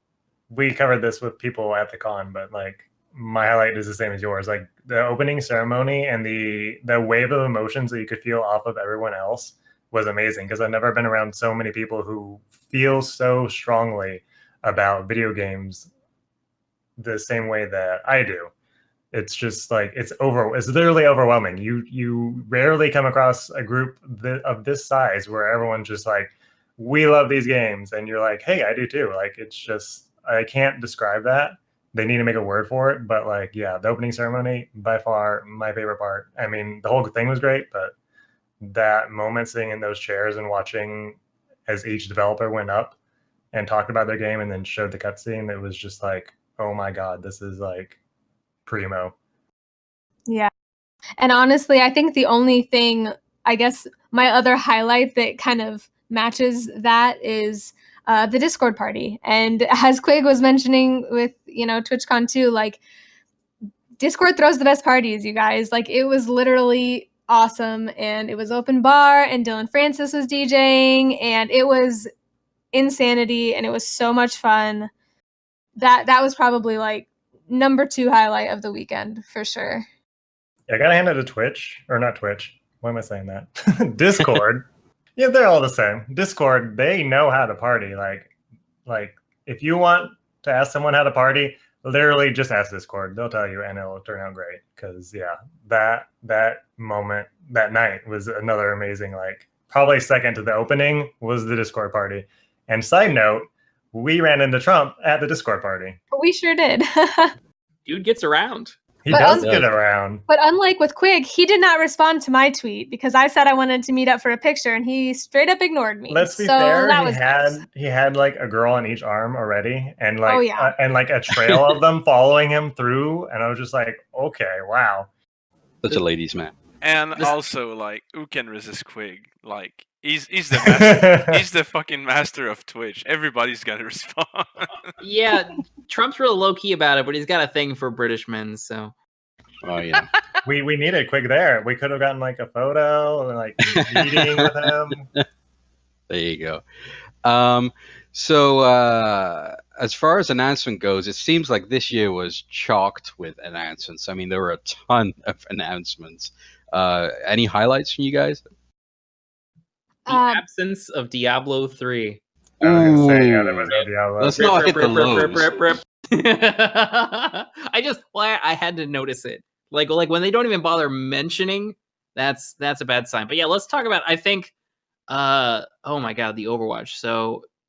we covered this with people at the con, but like my highlight is the same as yours. Like the opening ceremony and the wave of emotions that you could feel off of everyone else was amazing, because I've never been around so many people who feel so strongly about video games the same way that I do. It's just like it's literally overwhelming. You rarely come across a group of this size where everyone's just like, we love these games, and you're like, hey, I do too. Like, it's just, I can't describe that. They need to make a word for it, but like, yeah, the opening ceremony, by far my favorite part. I mean, the whole thing was great, but that moment sitting in those chairs and watching as each developer went up and talked about their game and then showed the cutscene, it was just like, oh my God, this is like primo. Yeah. And honestly, I think the only thing, I guess my other highlight that kind of matches that is the Discord party. And as Quig was mentioning with, TwitchCon too, like Discord throws the best parties, you guys. Like, it was literally awesome, and it was open bar, and Dylan Francis was DJing, and it was insanity, and it was so much fun. That was probably like number 2 highlight of the weekend for sure. Yeah, I gotta hand it to Twitch, or not Twitch. Why am I saying that? Discord. Yeah, they're all the same. Discord, they know how to party. Like if you want to ask someone how to party, literally just ask Discord. They'll tell you, and it'll turn out great. Because yeah, that moment, that night was another amazing. Like probably second to the opening was the Discord party. And side note, we ran into Trump at the Discord party. We sure did. Dude gets around. He does get around. But unlike with Quig, he did not respond to my tweet because I said I wanted to meet up for a picture, and he straight up ignored me. Let's be fair. He had like a girl on each arm already, and like and like a trail of them following him through, and I was just like, okay, wow. Such a ladies' man. And also, like, who can resist Quig? Like, he's the master. He's the fucking master of Twitch. Everybody's got to respond. Yeah, Trump's real low key about it, but he's got a thing for British men. So, oh yeah, we needed Quig there. We could have gotten like a photo and like meeting with him. There you go. So as far as announcement goes, it seems like this year was chalked with announcements. I mean, there were a ton of announcements. Any highlights from you guys? The absence of Diablo 3. I was gonna say, yeah, there was no Diablo. Let's not hit the lows. I had to notice it. Like when they don't even bother mentioning, that's a bad sign. But yeah, let's talk about, I think, oh my God, the Overwatch.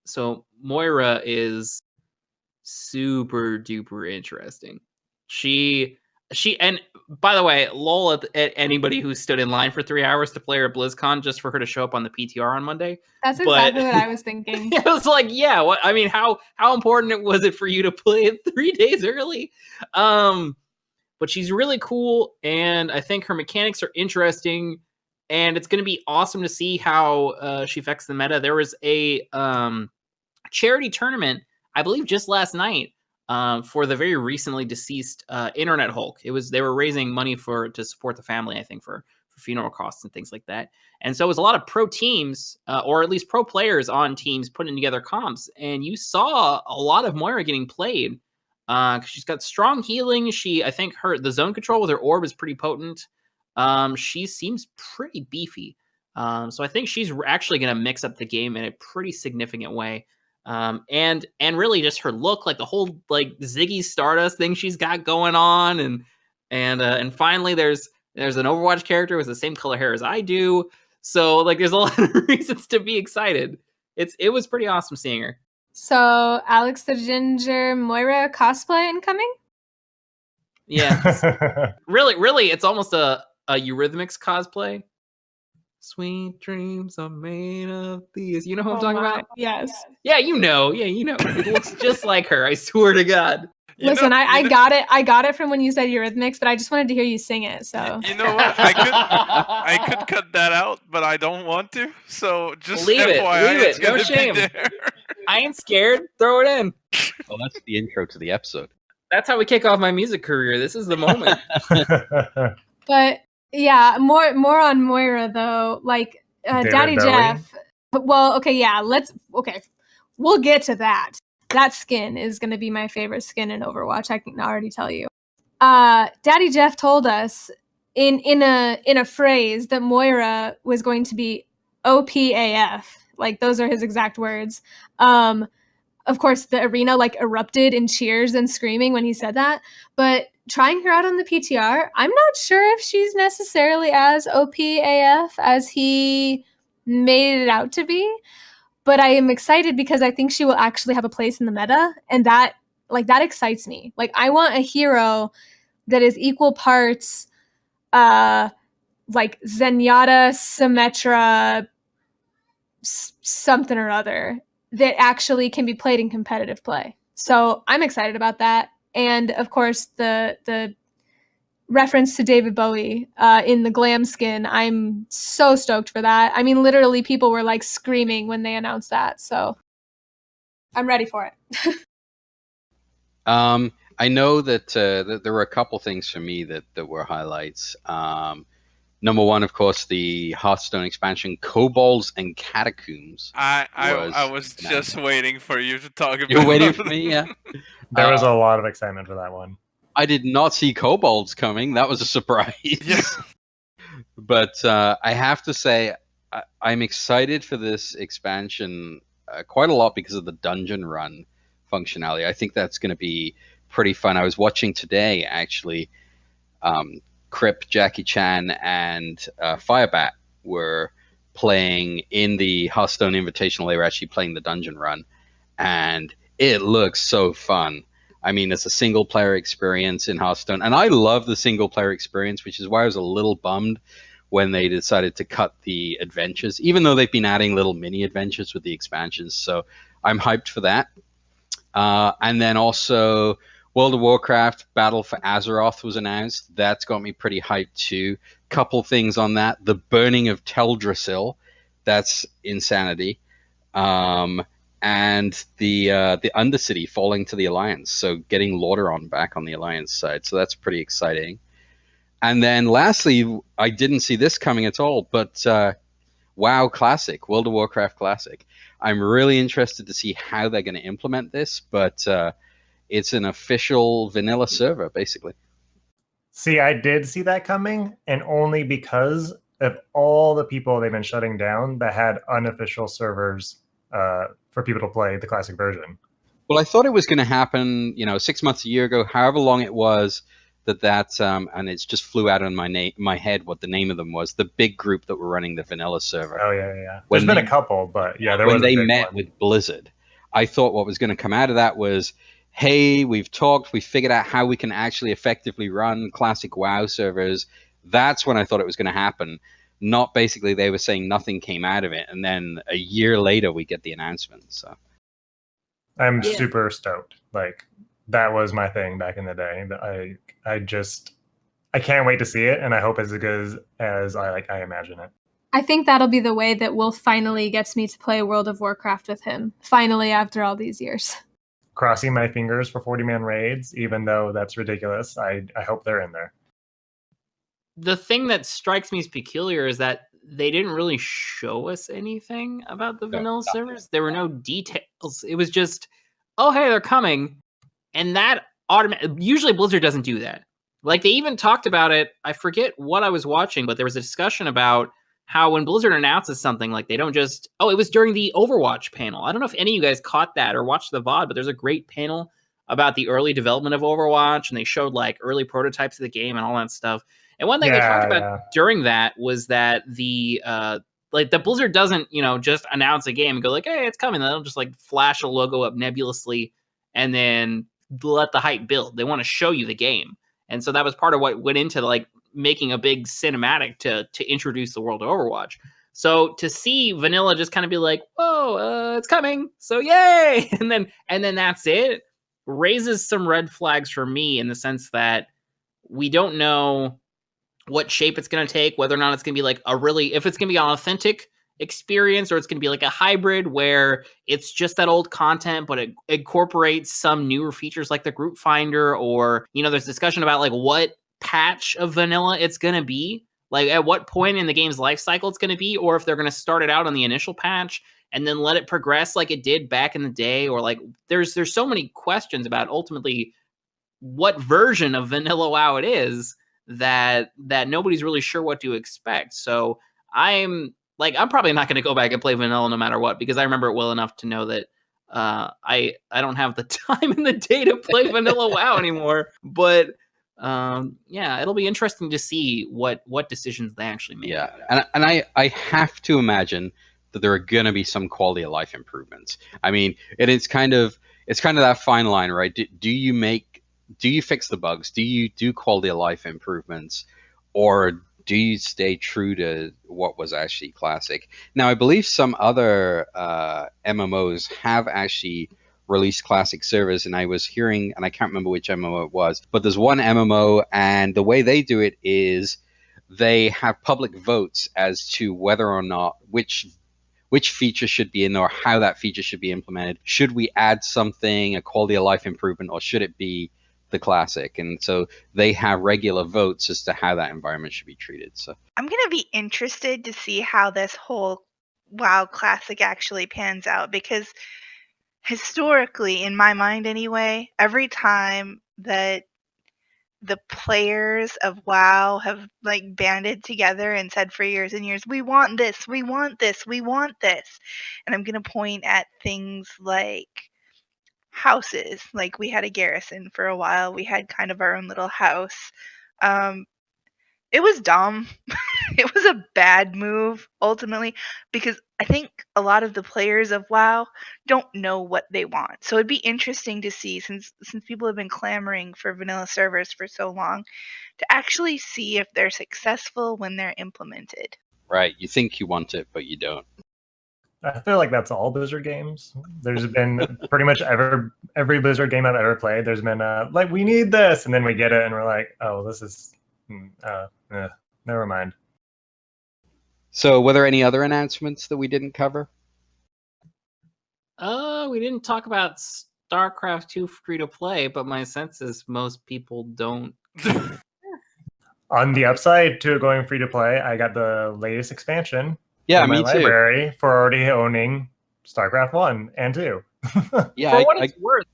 So Moira is super duper interesting. She and by the way, lol at anybody who stood in line for 3 hours to play her at BlizzCon just for her to show up on the PTR on Monday. That's exactly what I was thinking. It was like, yeah, what I mean, how important was it for you to play it 3 days early? But she's really cool, and I think her mechanics are interesting, and it's going to be awesome to see how she affects the meta. There was a charity tournament, I believe, just last night. For the very recently deceased Internet Hulk. They were raising money to support the family, I think, for funeral costs and things like that. And so it was a lot of pro teams, or at least pro players on teams putting together comps. And you saw a lot of Moira getting played because she's got strong healing. I think the zone control with her orb is pretty potent. She seems pretty beefy. So I think she's actually going to mix up the game in a pretty significant way. And really just her look, like the whole like Ziggy Stardust thing she's got going on, and finally there's an Overwatch character with the same color hair as I do, so like there's a lot of reasons to be excited. It was pretty awesome seeing her. So Alex the Ginger Moira cosplay incoming? Yeah, really, it's almost a Eurythmics cosplay. Sweet dreams are made of these. You know who I'm talking about? Yes. Yeah, you know. Yeah, you know. It looks just like her. I swear to God. Listen, I got it. I got it from when you said Eurythmics, but I just wanted to hear you sing it. So You know what? I could cut that out, but I don't want to. So just Leave it. FYI, Leave it's it. No gonna shame. be there. I ain't scared. Throw it in. Well, that's the intro to the episode. That's how we kick off my music career. This is the moment. But yeah, more on Moira though. Like Daddy Bowie? Jeff. Well, okay, yeah. We'll get to that. That skin is going to be my favorite skin in Overwatch. I can already tell you. Daddy Jeff told us in a phrase that Moira was going to be OPAF. Like those are his exact words. Of course, the arena like erupted in cheers and screaming when he said that. But trying her out on the PTR, I'm not sure if she's necessarily as OPAF as he made it out to be. But I am excited because I think she will actually have a place in the meta, and that excites me. Like I want a hero that is equal parts like Zenyatta, Symmetra, something or other that actually can be played in competitive play. So I'm excited about that. And of course the reference to David Bowie in the glam skin, I'm so stoked for that. I mean, literally people were like screaming when they announced that. So I'm ready for it. I know that there were a couple things for me that were highlights. Number one, of course, the Hearthstone expansion, Kobolds and Catacombs. I was just waiting for you to talk about. You're waiting for me, yeah. There was a lot of excitement for that one. I did not see Kobolds coming. That was a surprise. Yeah. But I have to say, I'm excited for this expansion quite a lot because of the dungeon run functionality. I think that's going to be pretty fun. I was watching today, actually, Crip, Jackie Chan, and Firebat were playing in the Hearthstone Invitational. They were actually playing the dungeon run, and it looks so fun. I mean, it's a single-player experience in Hearthstone, and I love the single-player experience, which is why I was a little bummed when they decided to cut the adventures, even though they've been adding little mini-adventures with the expansions, so I'm hyped for that. And then also, World of Warcraft Battle for Azeroth was announced. That's got me pretty hyped too. Couple things on that. The burning of Teldrassil. That's insanity. And the Undercity falling to the Alliance. So getting Lordaeron back on the Alliance side. So that's pretty exciting. And then lastly, I didn't see this coming at all, but WoW Classic, World of Warcraft Classic. I'm really interested to see how they're going to implement this, but it's an official vanilla server, basically. See, I did see that coming, and only because of all the people they've been shutting down that had unofficial servers for people to play the classic version. Well, I thought it was going to happen, 6 months, a year ago, however long it was, and it just flew out on my head what the name of them was, the big group that were running the vanilla server. Oh, yeah. There's been a couple, but yeah, there was when they met one. with Blizzard. I thought what was going to come out of that was, hey, we've talked, we figured out how we can actually effectively run classic WoW servers. That's when I thought it was going to happen. Not basically they were saying nothing came out of it, and then a year later we get the announcement. So I'm super stoked. Like, that was my thing back in the day. I can't wait to see it, and I hope it's as good as I imagine it. I think that'll be the way that Will finally gets me to play World of Warcraft with him. Finally, after all these years. Crossing my fingers for 40-man raids, even though that's ridiculous. I hope they're in there. The thing that strikes me as peculiar is that they didn't really show us anything about the vanilla servers. There were no details. It was just, oh, hey, they're coming. And that usually Blizzard doesn't do that. Like, they even talked about it. I forget what I was watching, but there was a discussion about how when Blizzard announces something, like, they don't just, it was during the Overwatch panel. I don't know if any of you guys caught that or watched the VOD, but there's a great panel about the early development of Overwatch, and they showed like early prototypes of the game and all that stuff. And one thing they talked about during that was that the Blizzard doesn't, just announce a game and go like, hey, it's coming. They'll just like flash a logo up nebulously and then let the hype build. They want to show you the game. And so that was part of what went into like making a big cinematic to introduce the world of Overwatch. So to see vanilla just kind of be like, whoa, it's coming, so yay, and then that's it, raises some red flags for me in the sense that we don't know what shape it's going to take, whether or not it's going to be like if it's going to be an authentic experience, or it's going to be like a hybrid where it's just that old content, but it incorporates some newer features like the group finder, or, there's discussion about like what patch of vanilla it's going to be. Like at what point in the game's life cycle it's going to be, or if they're going to start it out on the initial patch and then let it progress like it did back in the day, or like there's so many questions about ultimately what version of vanilla WoW it is that nobody's really sure what to expect. So I'm probably not going to go back and play vanilla no matter what, because I remember it well enough to know that I don't have the time in the day to play vanilla WoW anymore. But it'll be interesting to see what decisions they actually make. Yeah, and I have to imagine that there are going to be some quality of life improvements. I mean, it's kind of that fine line, right? Do you fix the bugs? Do you do quality of life improvements, or do you stay true to what was actually classic? Now, I believe some other MMOs have actually released classic servers, and I was hearing, and I can't remember which MMO it was, but there's one MMO, and the way they do it is they have public votes as to whether or not which feature should be in, or how that feature should be implemented. Should we add something, a quality of life improvement, or should it be the classic? And so they have regular votes as to how that environment should be treated. So I'm going to be interested to see how this whole WoW Classic actually pans out, because historically, in my mind anyway, every time that the players of WoW have like banded together and said for years and years, we want this, we want this, we want this. And I'm going to point at things like houses. Like we had a garrison for a while. We had kind of our own little house. It was dumb. It was a bad move ultimately, because I think a lot of the players of WoW don't know what they want. So it'd be interesting to see, since people have been clamoring for vanilla servers for so long, to actually see if they're successful when they're implemented. right, you think you want it, but you don't. I feel like that's all Blizzard games. There's been pretty much every Blizzard game I've ever played, there's been like, we need this, and then we get it and we're like, oh, this is never mind. So were there any other announcements that we didn't cover? We didn't talk about StarCraft 2 free to play, but my sense is most people don't. On the upside to going free to play, I got the latest expansion Yeah, in my me too. library for already owning StarCraft 1 and 2. Yeah, For what it's worth,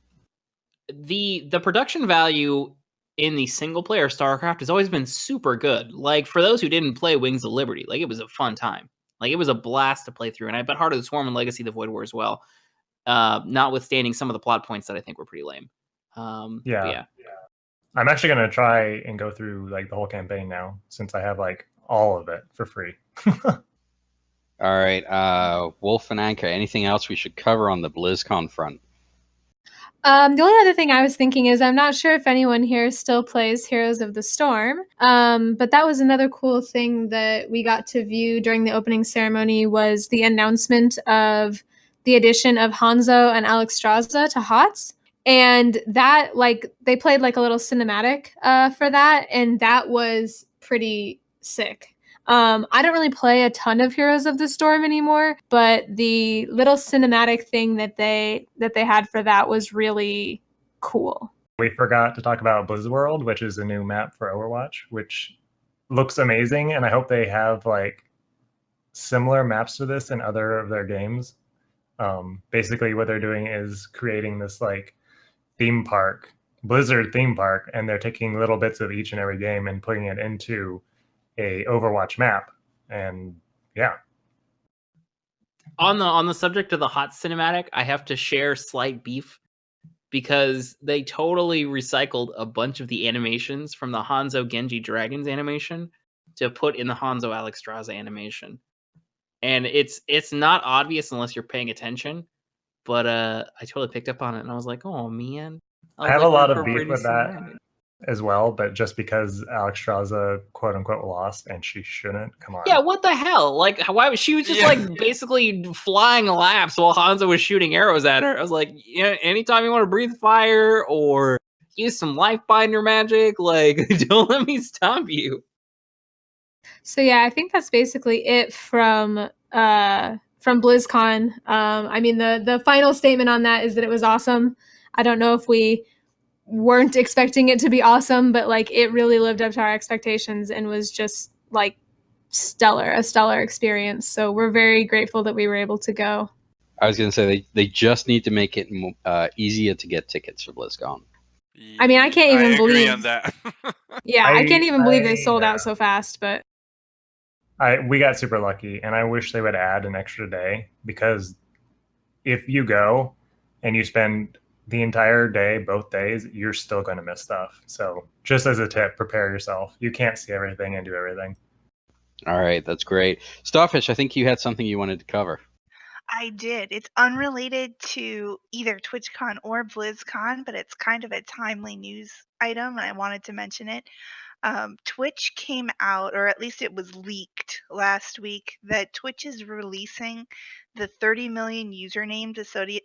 the production value in the single player StarCraft has always been super good. Like for those who didn't play Wings of Liberty, like it was a fun time. Like it was a blast to play through, and I bet Heart of the Swarm and Legacy of the Void War as well. Notwithstanding some of the plot points that I think were pretty lame. Yeah. I'm actually gonna try and go through like the whole campaign now, since I have like all of it for free. All right, Wolf and Anchor, anything else we should cover on the BlizzCon front? The only other thing I was thinking is I'm not sure if anyone here still plays Heroes of the Storm, but that was another cool thing that we got to view during the opening ceremony, was the announcement of the addition of Hanzo and Alexstrasza to HOTS. And that, like, they played like a little cinematic for that, and that was pretty sick. I don't really play a ton of Heroes of the Storm anymore, but the little cinematic thing that they had for that was really cool. We forgot to talk about Blizzworld, which is a new map for Overwatch, which looks amazing, and I hope they have like similar maps to this in other of their games. Basically what they're doing is creating this like theme park, Blizzard theme park, and they're taking little bits of each and every game and putting it into a Overwatch map. And yeah. On the subject of the HOTS cinematic, I have to share slight beef, because they totally recycled a bunch of the animations from the Hanzo Genji Dragons animation to put in the Hanzo Alexstrasza animation. And it's not obvious unless you're paying attention, but I totally picked up on it, and I was like, oh man. I have a lot of beef with that. as well, but just because Alexstrasza quote unquote lost and she shouldn't, come on. Yeah, what the hell? Like, why was she was just like basically flying laps while Hanzo was shooting arrows at her. I was like, yeah, anytime you want to breathe fire or use some life binder magic, like, don't let me stop you. So yeah, I think that's basically it from BlizzCon. I mean, the final statement on that is that it was awesome. I don't know if we weren't expecting it to be awesome, but like it really lived up to our expectations and was just like a stellar experience. So we're very grateful that we were able to go. I was going to say they just need to make it easier to get tickets for BlizzCon. I mean, I can't even believe on that. Yeah, I can't even believe they sold out so fast, but we got super lucky, and I wish they would add an extra day, because if you go and you spend the entire day, both days, you're still going to miss stuff. So just as a tip, prepare yourself. You can't see everything and do everything. All right, that's great. Starfish, I think you had something you wanted to cover. I did. It's unrelated to either TwitchCon or BlizzCon, but it's kind of a timely news item, and I wanted to mention it. Twitch came out, or at least it was leaked last week, that Twitch is releasing the 30 million usernames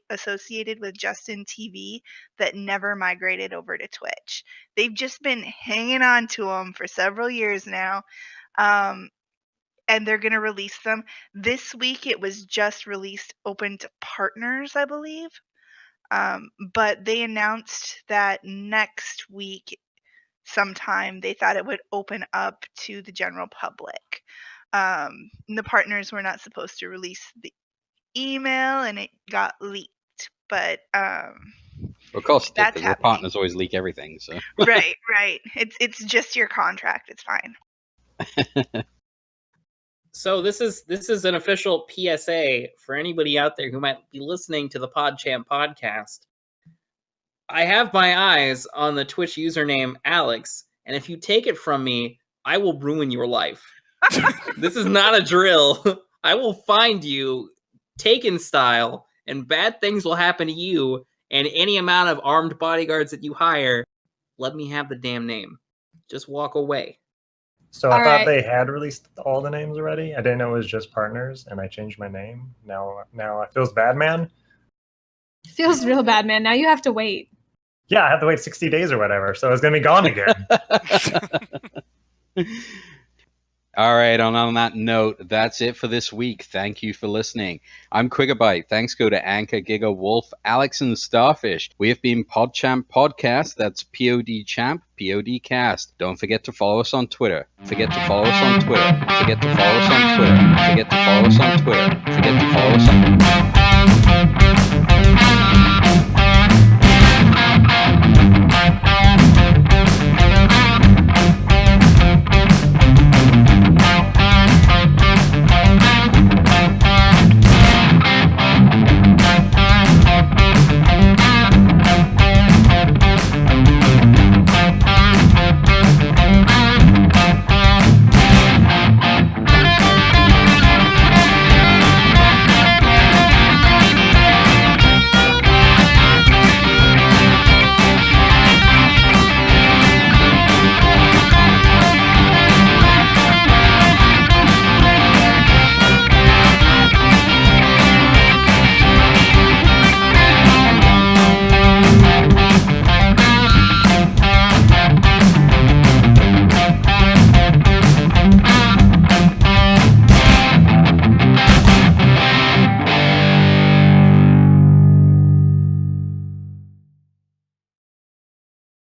associated with Justin TV that never migrated over to Twitch. They've just been hanging on to them for several years now, and they're going to release them. This week it was just released open to partners, I believe, but they announced that next week sometime they thought it would open up to the general public. The partners were not supposed to release the email, and it got leaked. But of course, because the partners always leak everything. So right. It's just your contract. It's fine. So this is an official PSA for anybody out there who might be listening to the PodChamp podcast. I have my eyes on the Twitch username Alex, and if you take it from me, I will ruin your life. This is not a drill. I will find you, Taken style, and bad things will happen to you and any amount of armed bodyguards that you hire. Let me have the damn name. Just walk away. So I thought they had released all the names already. I didn't know it was just partners, and I changed my name. Now it feels bad, man. It feels real bad, man. Now you have to wait. Yeah, I have to wait 60 days or whatever, so it's going to be gone again. All right, on that note, that's it for this week. Thank you for listening. I'm Quigabyte. Thanks go to Anchor, Giga, Wolf, Alex, and Starfish. We have been PodChamp Podcast. That's PodChamp, PodCast. Don't forget to follow us on Twitter. Forget to follow us on Twitter. Forget to follow us on Twitter. Forget to follow us on Twitter. Forget to follow us on